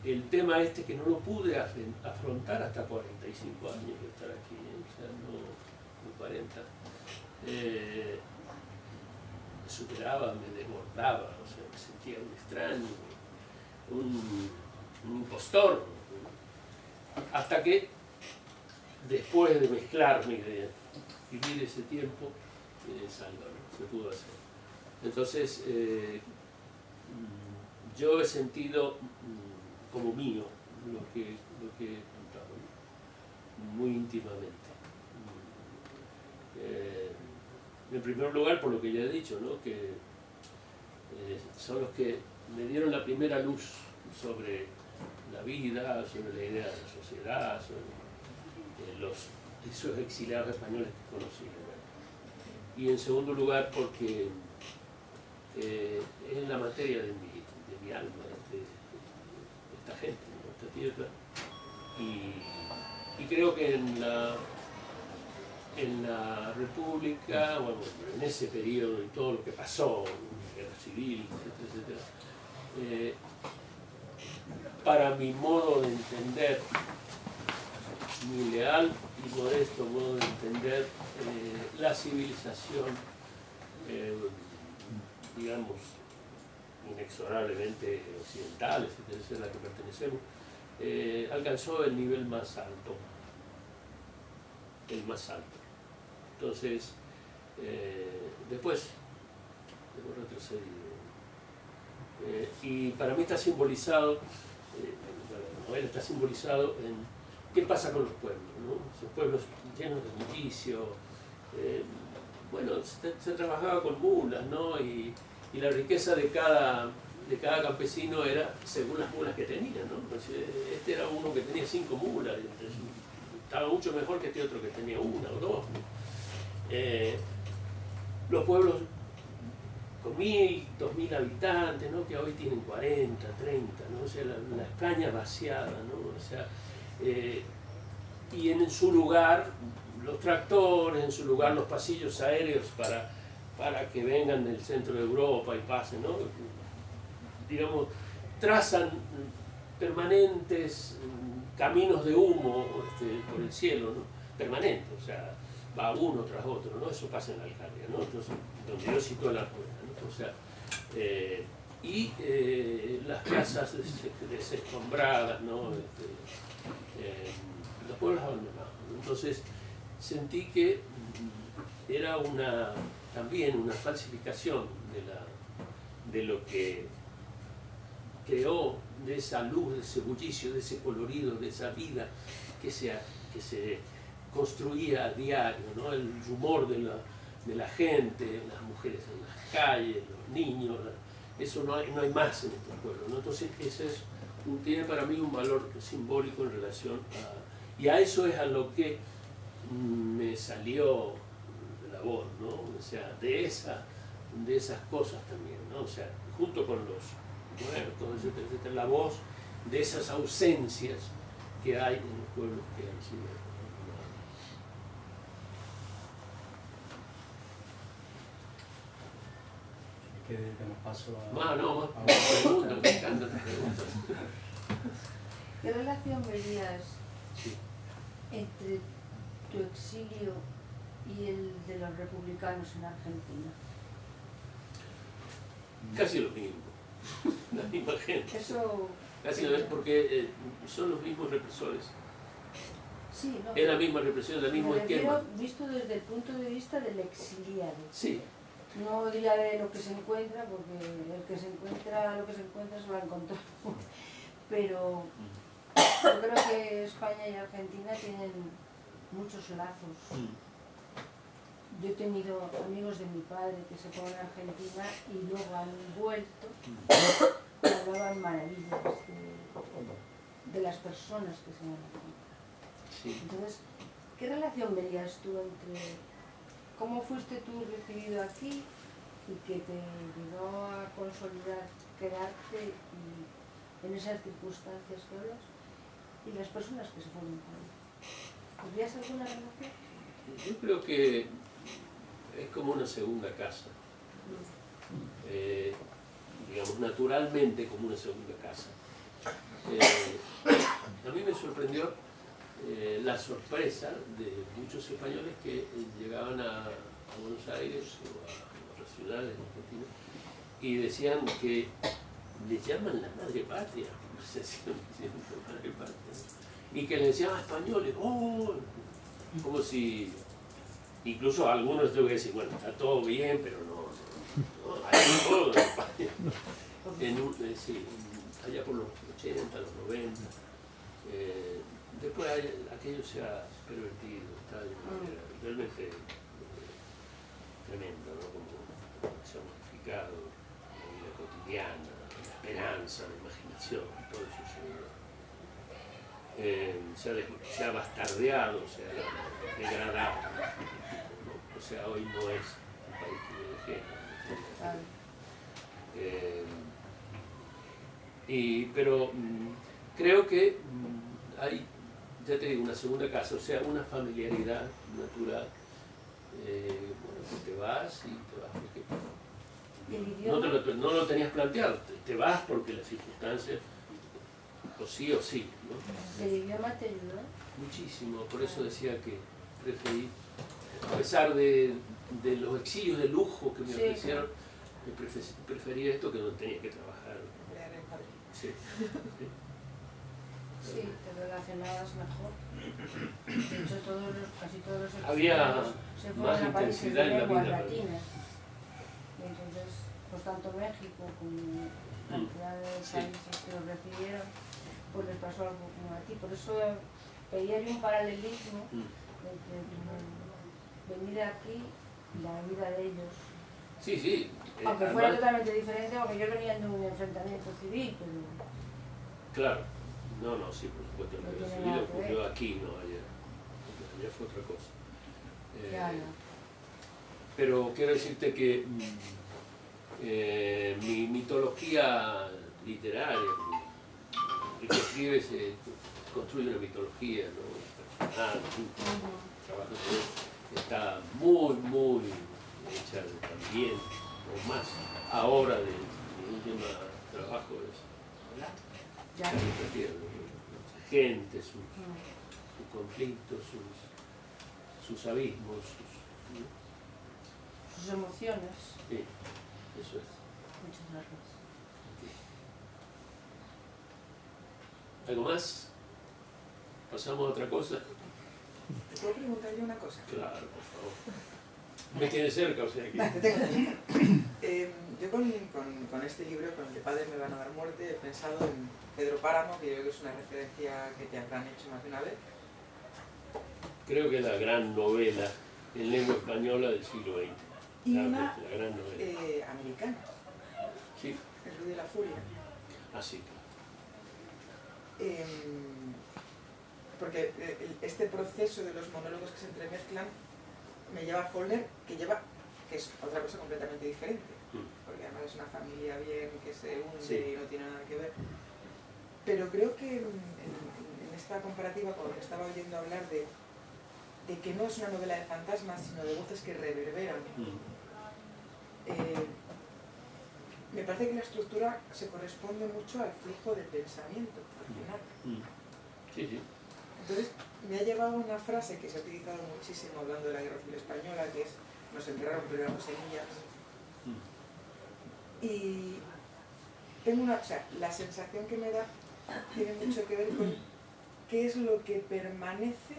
Speaker 3: el tema este que no lo pude afrontar hasta 45 años de estar aquí, o sea, no 40, me superaba, me desbordaba, o sea, me sentía un extraño, un impostor, hasta que después de mezclarme y de vivir ese tiempo, salió, ¿no? Se pudo hacer. Entonces, yo he sentido como mío lo que he contado, ¿no? Muy íntimamente. En primer lugar, por lo que ya he dicho, ¿no? Que son los que me dieron la primera luz sobre la vida, sobre la idea de la sociedad, sobre esos exiliados españoles que conocí. Y en segundo lugar, porque es la materia de mi alma, de esta gente, de esta tierra. Y creo que en la República, bueno, en ese periodo y todo lo que pasó, guerra civil, etcétera, etcétera, para mi modo de entender, mi leal y modesto modo de entender la civilización, digamos, inexorablemente occidental, es a la que pertenecemos, alcanzó el nivel más alto, el más alto. Entonces, después retrocedido. Y para mí está simbolizado, la novela está simbolizado en qué pasa con los pueblos, ¿no? Esos pueblos llenos de bullicio. Bueno, se trabajaba con mulas, ¿no? Y la riqueza de cada campesino era según las mulas que tenía, ¿no? Este era uno que tenía 5 mulas, estaba mucho mejor que este otro que tenía 1 o 2, ¿no? Los pueblos con 1000, 2000 habitantes, ¿no? Que hoy tienen 40, 30, ¿no? O sea, la España vaciada, ¿no? O sea, y en su lugar los tractores, en su lugar los pasillos aéreos para que vengan del centro de Europa y pasen, ¿no? Digamos, trazan permanentes caminos de humo por el cielo, ¿no? Permanente, o sea, va uno tras otro, ¿no? Eso pasa en la Alcarria, ¿no? Entonces, donde yo sitúo la rueda, ¿no? O sea, las casas desescombradas, ¿no? Los pueblos abandonados, ¿no? Entonces, sentí que era también una falsificación de lo que creó, de esa luz, de ese bullicio, de ese colorido, de esa vida que se construía a diario, ¿no? El rumor de la gente, las mujeres en las calles, los niños, eso no hay más en estos pueblos, ¿no? Entonces ese tiene para mí un valor simbólico en relación y a eso es a lo que me salió la voz, ¿no? O sea, de esas cosas también, ¿no? O sea, junto con los muertos, etcétera, etcétera, la voz de esas ausencias que hay en los pueblos que han sido abandonados.
Speaker 2: Que demos paso a...
Speaker 3: Más preguntas, me encantan las preguntas.
Speaker 5: ¿Qué relación verías
Speaker 3: Sí.
Speaker 5: entre tu exilio y el de los republicanos en Argentina?
Speaker 3: Casi lo mismo, la misma gente.
Speaker 5: Eso...
Speaker 3: Casi lo mismo porque son los mismos represores.
Speaker 5: Sí, no,
Speaker 3: Es la misma represión, el mismo
Speaker 5: me refiero
Speaker 3: esquema.
Speaker 5: visto desde el punto de vista del exiliado.
Speaker 3: Sí,
Speaker 5: No diría de lo que se encuentra, porque el que se encuentra lo que se encuentra se lo ha encontrado. Pero yo creo que España y Argentina tienen muchos lazos. Yo he tenido amigos de mi padre que se fueron a Argentina y luego han vuelto y hablaban maravillas de las personas que se van a Argentina.
Speaker 3: sí.
Speaker 5: Entonces, ¿qué relación verías tú entre cómo fuiste tú recibido aquí y que te ayudó a consolidar, quedarte y en esas circunstancias que hablas, y las personas que se fueron para allá? ¿Tendrías alguna relación?
Speaker 3: Yo creo que es como una segunda casa. digamos, naturalmente como una segunda casa. A mí me sorprendió la sorpresa de muchos españoles que llegaban a Buenos Aires o a otras ciudades de Argentina y decían que le llaman la madre patria, se hacían diciendo madre patria, y que le decían a españoles, ¡oh! Como si, incluso algunos tengo que decir, bueno, está todo bien, pero no hay todo en España. Sí, allá por los 80, los 90. Después aquello se ha pervertido, está de una manera realmente tremenda, ¿no? Como se ha modificado la vida cotidiana, la esperanza, la imaginación, todo eso se ha bastardeado, se ha degradado, ¿no? O sea, hoy no es un país privilegiado. Pero creo que hay, ya te digo, una segunda casa, o sea, una familiaridad natural. Bueno, que te vas y te vas porque no lo tenías planteado, te vas porque las circunstancias, o sí, ¿no?
Speaker 5: ¿El idioma te ayudó?
Speaker 3: Muchísimo, por eso decía que preferí, a pesar de los exilios de lujo que me ofrecieron, preferí esto que no tenía que trabajar. Sí.
Speaker 5: Sí, te relacionabas mejor. De hecho, casi todos los
Speaker 3: Había
Speaker 5: se
Speaker 3: más
Speaker 5: fueron a países de
Speaker 3: intensidad en la
Speaker 5: lenguas
Speaker 3: vida.
Speaker 5: latinas. Y entonces, pues tanto México como cantidad de países que los recibieron, pues les pasó algo como a ti. Por eso veía yo un paralelismo entre venir aquí y la vida de ellos.
Speaker 3: Sí, sí.
Speaker 5: Aunque fuera totalmente diferente, porque yo venía de un enfrentamiento civil, pero...
Speaker 3: Claro, no, sí, por supuesto,
Speaker 5: No
Speaker 3: en la
Speaker 5: tiene
Speaker 3: vida
Speaker 5: nada que
Speaker 3: ocurrió
Speaker 5: ver.
Speaker 3: aquí, no allá. Allá fue otra cosa.
Speaker 5: Claro.
Speaker 3: Pero quiero decirte que mi mitología literaria, el que escribe se construye una mitología, ¿no? Personal, un trabajo que está muy hecha también, o más, ahora de mi último trabajo es
Speaker 5: Ya.
Speaker 3: nuestra gente, sus conflictos, sus abismos,
Speaker 5: Sus emociones.
Speaker 3: sí, eso es.
Speaker 5: Muchas gracias.
Speaker 3: ¿Algo más? ¿Pasamos a otra cosa?
Speaker 6: ¿Te puedo preguntar yo una cosa?
Speaker 3: Claro, por favor. Me tiene cerca, o sea que...
Speaker 6: Te tengo cerca. Yo con este libro, con el de Padres me van a dar muerte, he pensado en Pedro Páramo, que yo creo que es una referencia que te habrán hecho más de una vez.
Speaker 3: Creo que es la gran novela en lengua española del siglo XX.
Speaker 6: Y
Speaker 3: la gran
Speaker 6: una
Speaker 3: novela.
Speaker 6: americana,
Speaker 3: Sí,
Speaker 6: El Ruido de la Furia.
Speaker 3: así.
Speaker 6: Porque este proceso de los monólogos que se entremezclan me lleva a Faulkner, que es otra cosa completamente diferente, porque además es una familia bien que se hunde y no tiene nada que ver. Pero creo que en esta comparativa, cuando estaba oyendo hablar de que no es una novela de fantasmas, sino de voces que reverberan, me parece que la estructura se corresponde mucho al flujo del pensamiento, al final.
Speaker 3: Sí.
Speaker 6: Entonces, me ha llevado una frase que se ha utilizado muchísimo hablando de la Guerra Civil Española, que es: nos enterraron pero éramos semillas. Y tengo la sensación que me da tiene mucho que ver con qué es lo que permanece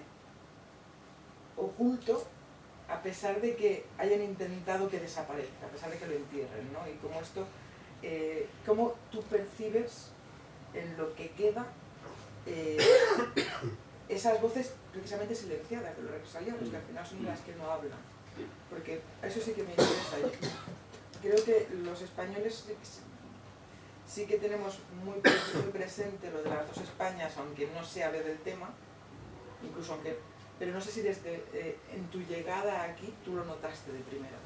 Speaker 6: oculto a pesar de que hayan intentado que desaparezca, a pesar de que lo entierren, ¿no? Y cómo esto, cómo tú percibes en lo que queda esas voces precisamente silenciadas de los represaliados, que al final son las que no hablan. Porque eso sí que me interesa. Creo que los españoles sí que tenemos muy presente lo de las dos Españas, aunque no se hable del tema, incluso aunque... Pero no sé si desde en tu llegada aquí tú lo notaste de primeras.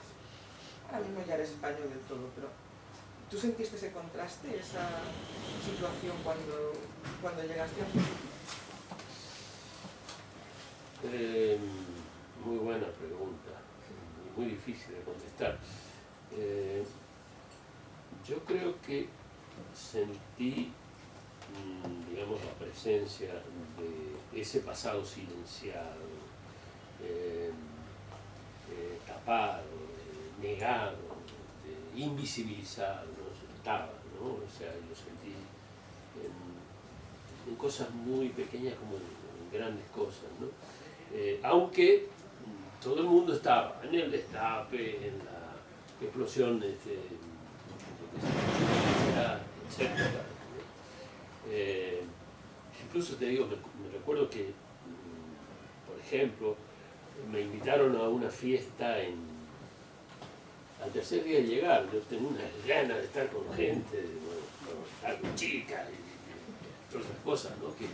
Speaker 6: Ahora mismo ya eres español del todo, pero ¿tú sentiste ese contraste, esa situación cuando llegaste aquí?
Speaker 3: Muy buena pregunta, muy difícil de contestar. Yo creo que sentí, digamos, la presencia de ese pasado silenciado, tapado, negado, invisibilizado, ¿no? Estaba, ¿no? O sea, lo sentí en cosas muy pequeñas como en grandes cosas, ¿no? Aunque todo el mundo estaba en el destape, en la explosión, etc. Incluso te digo, me recuerdo que, por ejemplo, me invitaron a una fiesta al tercer día de llegar. Yo tenía una gana de estar con gente, de estar con chicas y todas esas cosas, ¿no? Que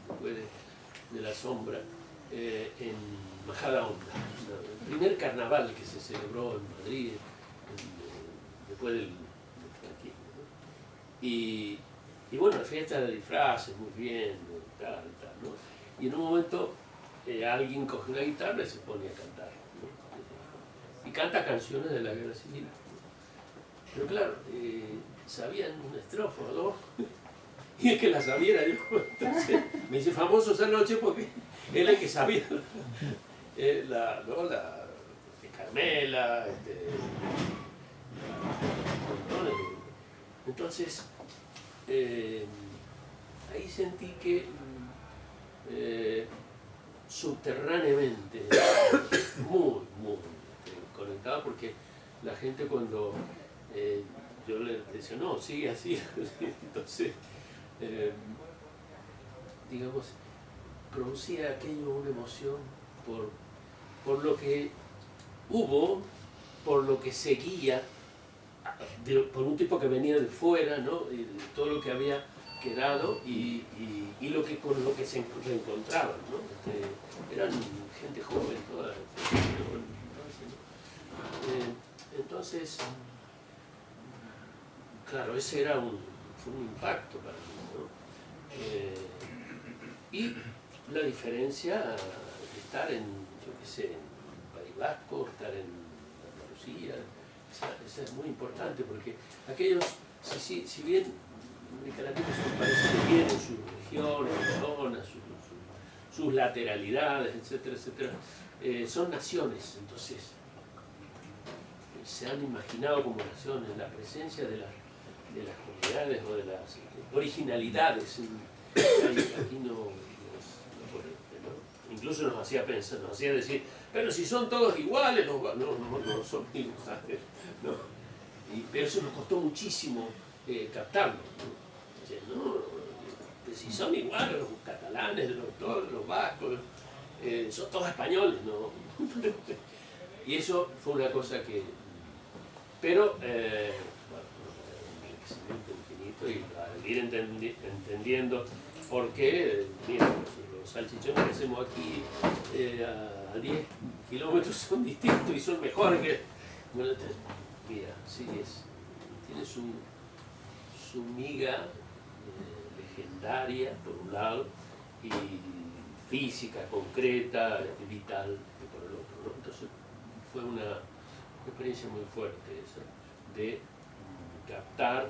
Speaker 3: después de la sombra, en Majadahonda, el primer carnaval que se celebró en Madrid después del franquismo, ¿no? Y bueno, la fiesta de disfraces, muy bien, tal, ¿no? Y en un momento alguien coge una guitarra y se pone a cantar, ¿no? Y canta canciones de la guerra civil, ¿no? Pero claro, sabían una estrofa o dos, y es que la sabía yo. Entonces me hice famoso esa noche porque él es el que sabía ¿no? De Carmela, entonces ahí sentí que subterráneamente muy conectado, porque la gente cuando yo le decía no, sigue así, entonces digamos, producía aquello una emoción por lo que hubo, por lo que seguía, por un tipo que venía de fuera, ¿no? Y todo lo que había quedado y con lo que se reencontraban, ¿no? Eran gente joven, toda, entonces, claro, ese fue un impacto para mí, ¿no? Y la diferencia de estar en, yo qué sé, en País Vasco, estar en Andalucía, esa es muy importante, porque aquellos, si bien América Latina se parece bien en su región, en su zona, sus lateralidades, etcétera, etcétera, son naciones, entonces se han imaginado como naciones la presencia de las comunidades o de las originalidades. Aquí no, incluso nos hacía pensar, nos hacía decir, pero si son todos iguales, no son iguales, ¿no? Pero eso nos costó muchísimo captarlo, ¿no? Si son iguales los catalanes, los vascos, son todos españoles, ¿no? Y eso fue una cosa que, pero bueno, un crecimiento infinito, y al ir entendiendo por qué, mira, los salchichones que hacemos aquí a 10 kilómetros son distintos y son mejores que... Bueno, mira, sí, tiene su miga legendaria, por un lado, y física, concreta, vital, por el otro, ¿no? Entonces fue una experiencia muy fuerte esa, de captar,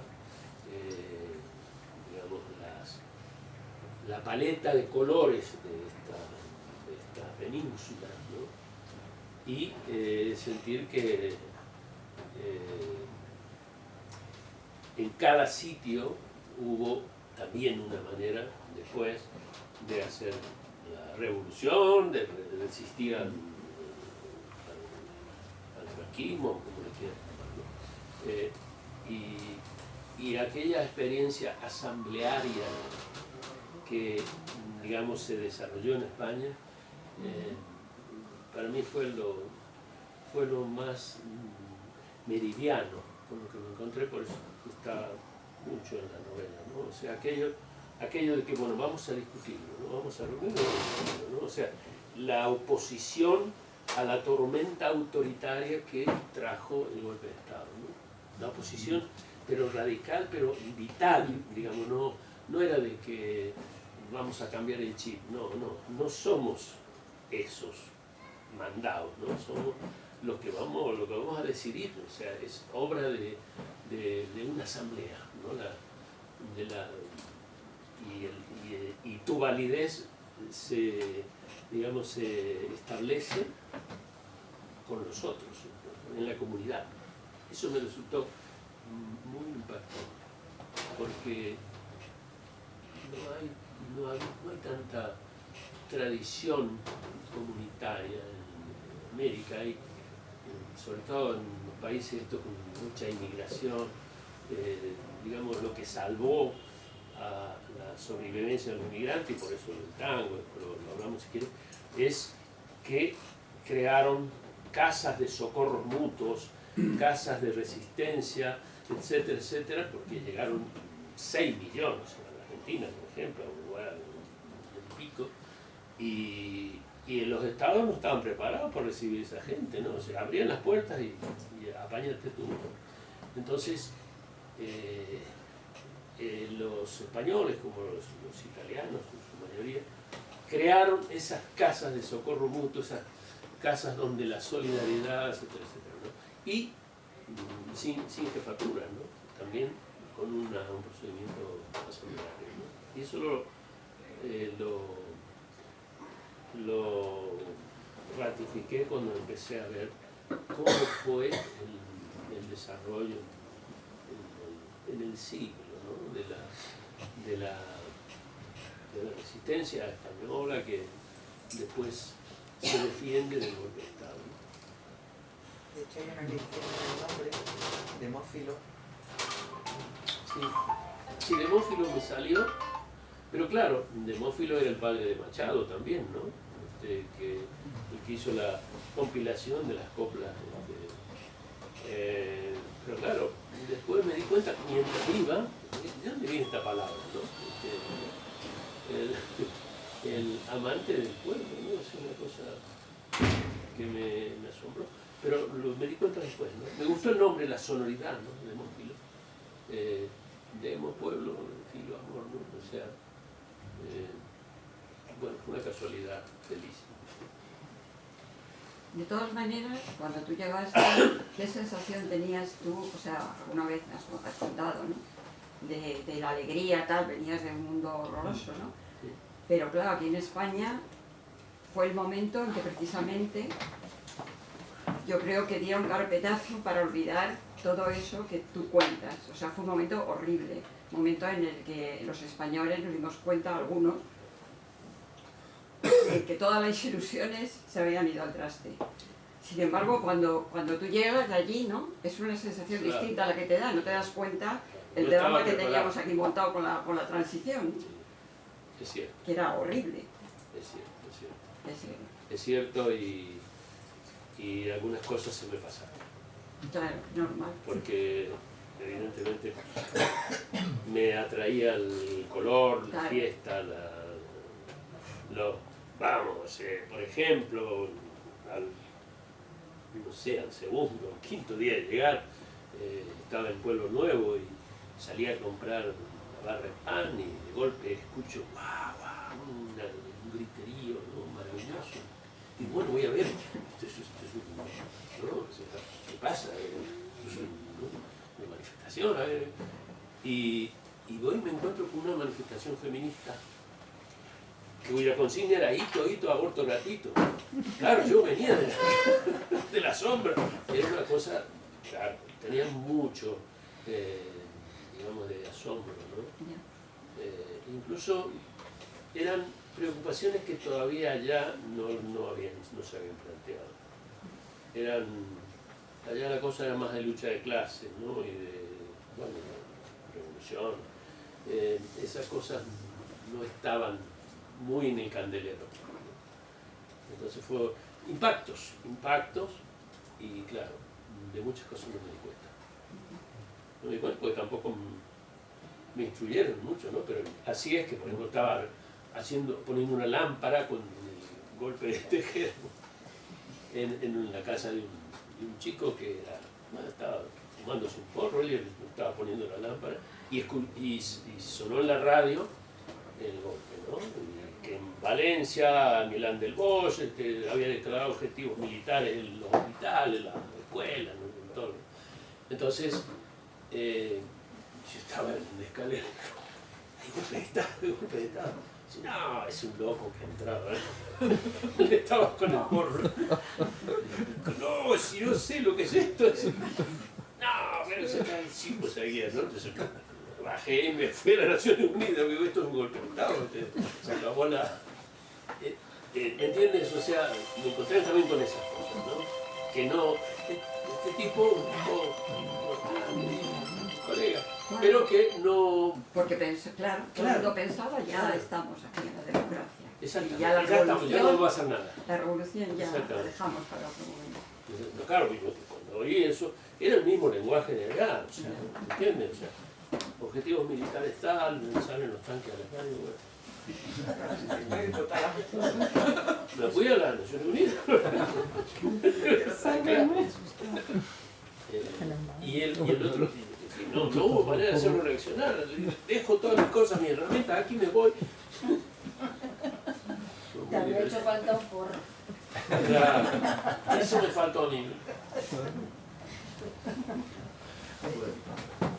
Speaker 3: digamos, la paleta de colores de esta península, ¿no? Y sentir que en cada sitio hubo también una manera después de hacer la revolución, de resistir al franquismo, como le quieran llamar, ¿no? Y aquella experiencia asamblearia que, digamos, se desarrolló en España, para mí fue lo más meridiano con lo que me encontré, por eso está mucho en la novela, ¿no? O sea, aquello de que, bueno, vamos a discutirlo, ¿no? Vamos a reunirnos, ¿no? O sea, la oposición a la tormenta autoritaria que trajo el golpe de Estado, ¿no? La oposición, pero radical, pero vital, digamos, no era de que vamos a cambiar el chip, no somos esos mandados, ¿no? Somos lo que vamos a decidir, o sea, es obra de de una asamblea, ¿no? Y tu validez digamos, se establece con los otros, en la comunidad. Eso me resultó muy impactante, porque no hay tanta tradición comunitaria en América, sobre todo en los países estos con mucha inmigración, digamos, lo que salvó a la sobrevivencia de los inmigrantes, y por eso el tango, lo hablamos si quieres, es que crearon casas de socorros mutuos, casas de resistencia, etcétera, etcétera, porque llegaron 6 millones a la Argentina, por ejemplo, a Uruguay, un pico, y los estados no estaban preparados para recibir a esa gente, ¿no? O sea, abrían las puertas y apáñate tú. Entonces, los españoles, como los italianos en su mayoría, crearon esas casas de socorro mutuo, esas casas donde la solidaridad, etcétera, etcétera, ¿no? Y sin jefatura, ¿no? También con un procedimiento asambleario, ¿no? Y eso lo ratifiqué cuando empecé a ver cómo fue el desarrollo en el siglo, ¿no? de la resistencia española, que después se defiende del golpe de Estado, ¿no?
Speaker 6: De hecho hay una que tiene el nombre, Demófilo.
Speaker 3: Sí, Demófilo me salió, pero claro, Demófilo era el padre de Machado también, ¿no? El que hizo la compilación de las coplas. Pero claro, después me di cuenta, mientras iba, ¿de dónde viene esta palabra, no? El amante del pueblo, ¿no? Es una cosa que me asombró. Pero me di cuenta después, ¿no? Me gustó el nombre, la sonoridad, ¿no? Demófilo. Demo, pueblo, filo, amor, ¿no? O sea, bueno, fue una casualidad feliz.
Speaker 7: De todas maneras, cuando tú llegaste, ¿qué sensación tenías tú? O sea, alguna vez me has contado, ¿no? De la alegría, tal, venías de un mundo horroroso, ¿no?
Speaker 3: Sí.
Speaker 7: Pero claro, aquí en España fue el momento en que precisamente yo creo que dieron carpetazo para olvidar todo eso que tú cuentas. O sea, fue un momento horrible, un momento en el que los españoles nos dimos cuenta, algunos, de que todas las ilusiones se habían ido al traste. Sin embargo, cuando tú llegas de allí, ¿no? Es una sensación
Speaker 3: Claro.
Speaker 7: distinta a la que te da, no te das cuenta el
Speaker 3: No
Speaker 7: drama
Speaker 3: estaba
Speaker 7: que
Speaker 3: preparado.
Speaker 7: teníamos aquí montado con la transición,
Speaker 3: Es cierto,
Speaker 7: que era horrible.
Speaker 3: es cierto, es cierto.
Speaker 7: Es,
Speaker 3: Es cierto, y algunas cosas se me pasaron,
Speaker 7: claro, normal.
Speaker 3: porque evidentemente me atraía el color, la
Speaker 7: Claro.
Speaker 3: fiesta, vamos, por ejemplo, no sé, al segundo o quinto día de llegar, estaba en Pueblo Nuevo y salí a comprar una barra de pan y de golpe escucho ¡guau, guau! Un griterío, ¿no? Maravilloso. Y bueno, voy a ver, esto es ¿no? O sea, ¿qué pasa? Es una manifestación, a ver. Y voy y me encuentro con una manifestación feminista cuya consigna era hito, aborto gratuito. Claro, yo venía de la sombra. Era una cosa, claro, tenía mucho, digamos, de asombro, ¿no? Incluso eran preocupaciones que todavía allá no se habían planteado. Allá la cosa era más de lucha de clases, ¿no? Y de, bueno, revolución. Esas cosas no estaban muy en el candelero. Entonces fue impactos, y claro, de muchas cosas no me di cuenta. No me di cuenta porque tampoco me instruyeron mucho, ¿no? Pero así es que, por ejemplo, estaba poniendo una lámpara con el golpe de tejer en la casa de un chico que estaba fumándose un porro, y él estaba poniendo la lámpara y sonó en la radio el golpe, ¿no? Y que en Valencia, Milán del Bosch, había declarado objetivos militares en los hospitales, las escuelas, ¿no? En todo. Entonces, yo estaba en la escalera, de golpe de estado. No, es un loco que ha entrado, ¿eh? Estaba con el gorro. No, si no sé lo que es esto. No, pero se está el chico seguía, ¿no? Entonces bajé y me fui a las Naciones Unidas, me digo, esto es un golpe de estado, se acabó la... ¿Me entiendes? O sea, me encontré también con esas cosas, ¿no? Que no... Este tipo, colega, pero que no...
Speaker 7: Porque claro, todo el mundo pensaba, ya estamos aquí en la democracia.
Speaker 3: Exacto,
Speaker 7: Y ya la
Speaker 3: estamos, ya no va a hacer nada.
Speaker 7: La revolución ya la dejamos para otro momento.
Speaker 3: Claro, cuando oí eso, era el mismo lenguaje de allá, o sea, ¿entiendes? O sea, objetivos militares tal, salen los tanques a la calle, bueno. Me fui a las Naciones Unidas. Y el otro, no hubo manera de hacerlo reaccionar. Dejo todas mis cosas, mis herramientas, aquí me voy.
Speaker 5: Te habría hecho falta un porro.
Speaker 3: Claro, eso me faltó a mí.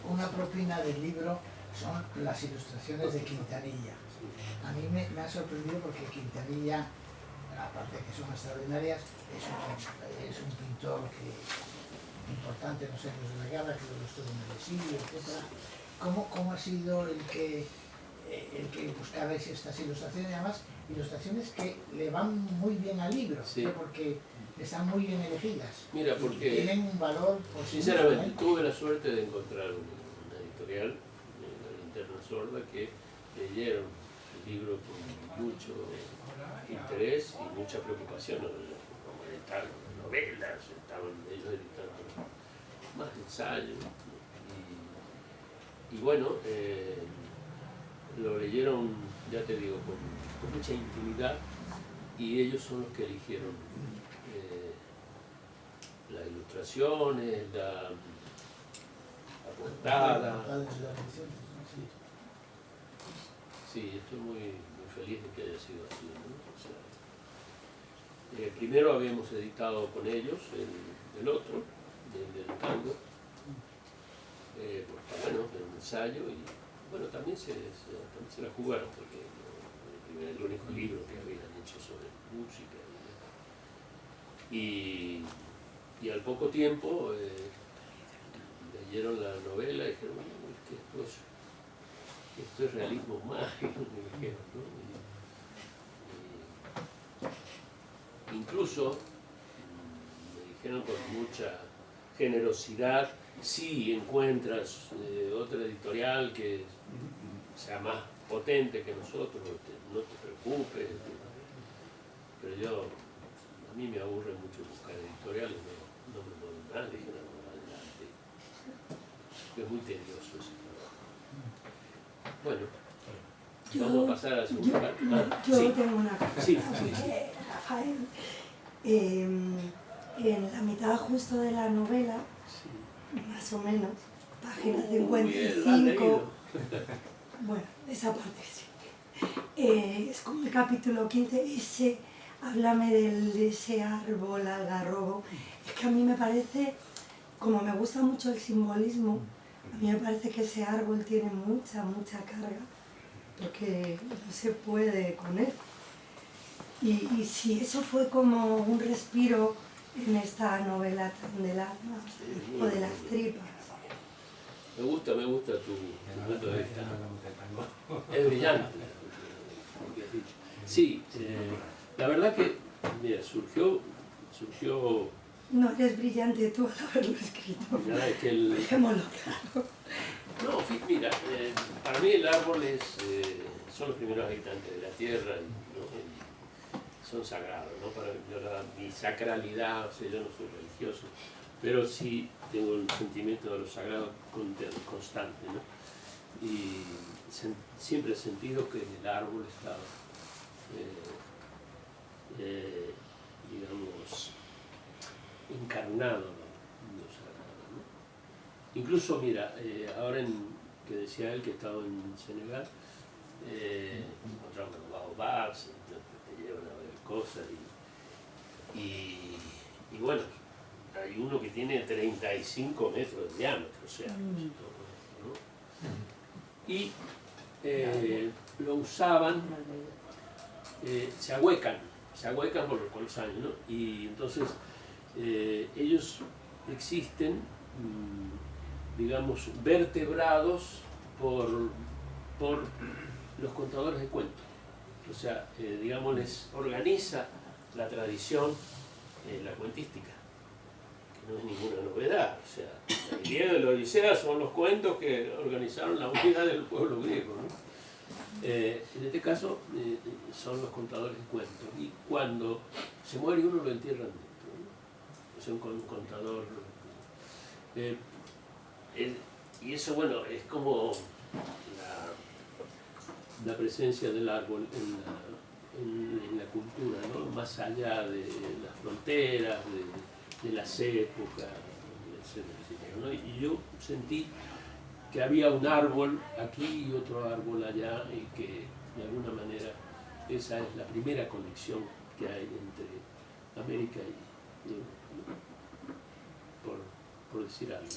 Speaker 8: Una propina del libro son las ilustraciones de Quintanilla. A mí me ha sorprendido porque Quintanilla, aparte de que son extraordinarias, es un pintor importante en los años de la guerra, que luego estuvo en el exilio, etc. ¿Cómo ha sido el que buscabais estas ilustraciones? Y además, ilustraciones que le van muy bien al libro,
Speaker 3: sí,
Speaker 8: porque están muy bien elegidas.
Speaker 3: Mira, porque
Speaker 8: tienen un valor por sí mismo,
Speaker 3: sinceramente, tuve la suerte de encontrar una editorial, la Linterna Sorda, que leyeron el libro con mucho interés y mucha preocupación. Como editaron novelas, estaban ellos editando más ensayos. Y bueno, lo leyeron, ya te digo, con mucha intimidad, y ellos son los que eligieron las ilustraciones, la portada. Sí, estoy muy feliz de que haya sido así, ¿no? O sea, primero habíamos editado con ellos el otro, del tango, porque bueno, era un ensayo, y bueno, también se la jugaron, porque era el único libro que habían hecho sobre música. Y al poco tiempo leyeron la novela y dijeron, bueno, esto es realismo mágico, me dijeron, ¿no? Incluso me dijeron con mucha generosidad, si encuentras otra editorial que sea más potente que nosotros, no te preocupes. Pero a mí me aburre mucho buscar editoriales, no me muevo nada, dije, no, adelante. Es muy tedioso ese trabajo. Bueno, vamos a pasar a la segunda parte.
Speaker 9: Yo
Speaker 3: Sí.
Speaker 9: tengo una cosa.
Speaker 3: Sí.
Speaker 9: Rafael, en la mitad justo de la novela, más o menos, página
Speaker 3: Bien, lo has
Speaker 9: 55,
Speaker 3: leído.
Speaker 9: bueno, esa parte sí. Es como el capítulo 15, háblame de ese árbol algarrobo. Es que a mí me parece, como me gusta mucho el simbolismo, a mí me parece que ese árbol tiene mucha carga, porque no se puede con él. Y si eso fue como un respiro en esta novela tan del alma o de las tripas.
Speaker 3: Me gusta tu punto de vista. Es brillante. Sí, la verdad que, mira, surgió
Speaker 9: No eres brillante tú al haberlo escrito.
Speaker 3: ya es que
Speaker 9: Dejémoslo claro.
Speaker 3: no, mira, para mí el árbol son los primeros habitantes de la tierra, ¿no? Son sagrados, ¿no? Para mi sacralidad, o sea, yo no soy religioso, pero sí tengo el sentimiento de lo sagrado constante, ¿no? Y siempre he sentido que en el árbol está, digamos, encarnado lo sagrado, ¿no? Incluso, mira, ahora que decía él que estaba en Senegal, encontramos los baobabs, te llevan a ver cosas y bueno, hay uno que tiene 35 metros de diámetro, o sea, ¿no? Y lo usaban, se ahuecan con los años, ¿no? Y entonces ellos existen, digamos, vertebrados por los contadores de cuentos. O sea, digamos, les organiza la tradición, la cuentística, que no es ninguna novedad. O sea, la Ilíada y la Odisea son los cuentos que organizaron la unidad del pueblo griego, ¿no? En este caso son los contadores de cuentos, y cuando se muere uno lo entierran dentro, ¿no? Es un contador. Y eso, bueno, es como la presencia del árbol en la cultura, ¿no? Más allá de las fronteras, de las épocas, etcétera, ¿no? Y yo sentí que había un árbol aquí y otro árbol allá, y que de alguna manera esa es la primera conexión que hay entre América y Europa, por decir algo.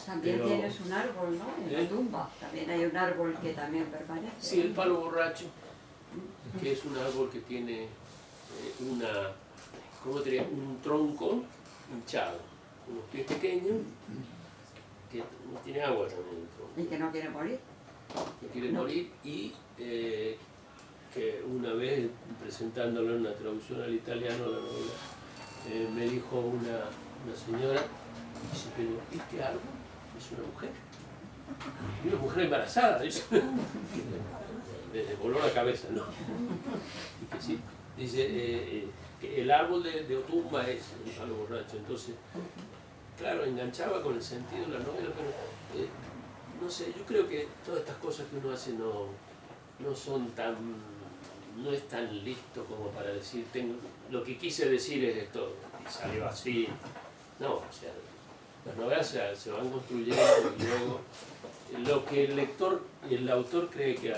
Speaker 7: También
Speaker 3: Pero,
Speaker 7: tienes un árbol, ¿no? En la tumba. También hay un árbol que también permanece.
Speaker 3: Sí, el palo borracho, que es un árbol que tiene ¿cómo te diría? Un tronco hinchado, unos pies pequeños, que no tiene agua también el tronco.
Speaker 7: Y que no quiere morir.
Speaker 3: Que quiere morir, y que una vez presentándolo en una traducción al italiano, la novela, me dijo una señora, dice, pero ¿este árbol es una mujer? Y una mujer embarazada, dice. Me voló la cabeza, ¿no? Y que sí. Dice, que el árbol de Otumba es el palo borracho. Entonces, claro, enganchaba con el sentido de la novela, pero no sé, yo creo que todas estas cosas que uno hace no son tan, no es tan listo como para decir, lo que quise decir es esto, y salió así. No, o sea, las novelas se van construyendo, y luego lo que el autor cree que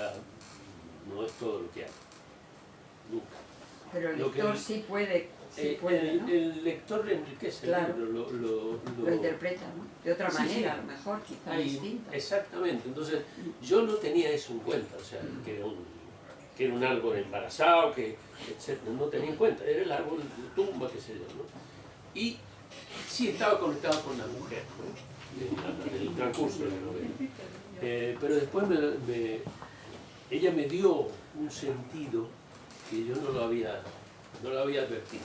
Speaker 3: no es todo lo que hace, nunca.
Speaker 7: Pero el lector sí puede, ¿no?
Speaker 3: El lector enriquece,
Speaker 7: claro,
Speaker 3: el libro,
Speaker 7: lo interpreta, ¿no? De otra manera, a lo mejor, quizá distinta.
Speaker 3: Exactamente, entonces yo no tenía eso en cuenta, o sea, que era un árbol embarazado, etc. No tenía en cuenta, era el árbol de tumba, qué sé yo, ¿no? Y sí estaba conectado con la mujer, ¿no? En el transcurso de la novela. Pero después ella me dio un sentido que yo no lo había advertido.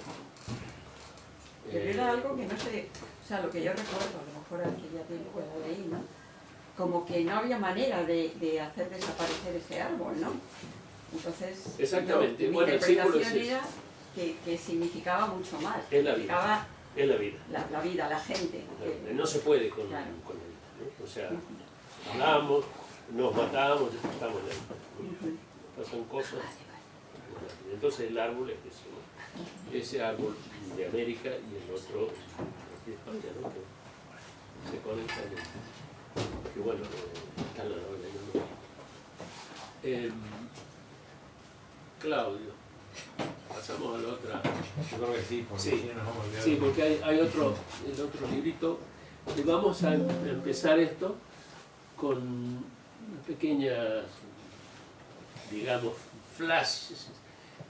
Speaker 7: Pero era algo que no sé, o sea, lo que yo recuerdo, a lo mejor hace ya tiempo la leí, ¿no? Como que no había manera de hacer desaparecer ese árbol, ¿no? Entonces,
Speaker 3: exactamente.
Speaker 7: Mi
Speaker 3: Bueno,
Speaker 7: interpretación era que significaba mucho más.
Speaker 3: Es la vida. Es la vida.
Speaker 7: La vida, la gente.
Speaker 3: No se puede con
Speaker 7: claro,
Speaker 3: él, ¿no? O sea, hablamos, nos matamos, estamos ahí. Pasan cosas. Entonces el árbol es eso, ¿no? Ese árbol de América y el otro de España, ¿no? Que se conectan. Que bueno, está en la novela, yo no. Claudio, pasamos a la otra.
Speaker 1: Yo creo que sí, porque
Speaker 3: Sí,
Speaker 1: si no nos vamos a olvidar.
Speaker 3: sí, porque hay el otro librito. Y vamos a empezar esto con pequeñas, digamos, flashes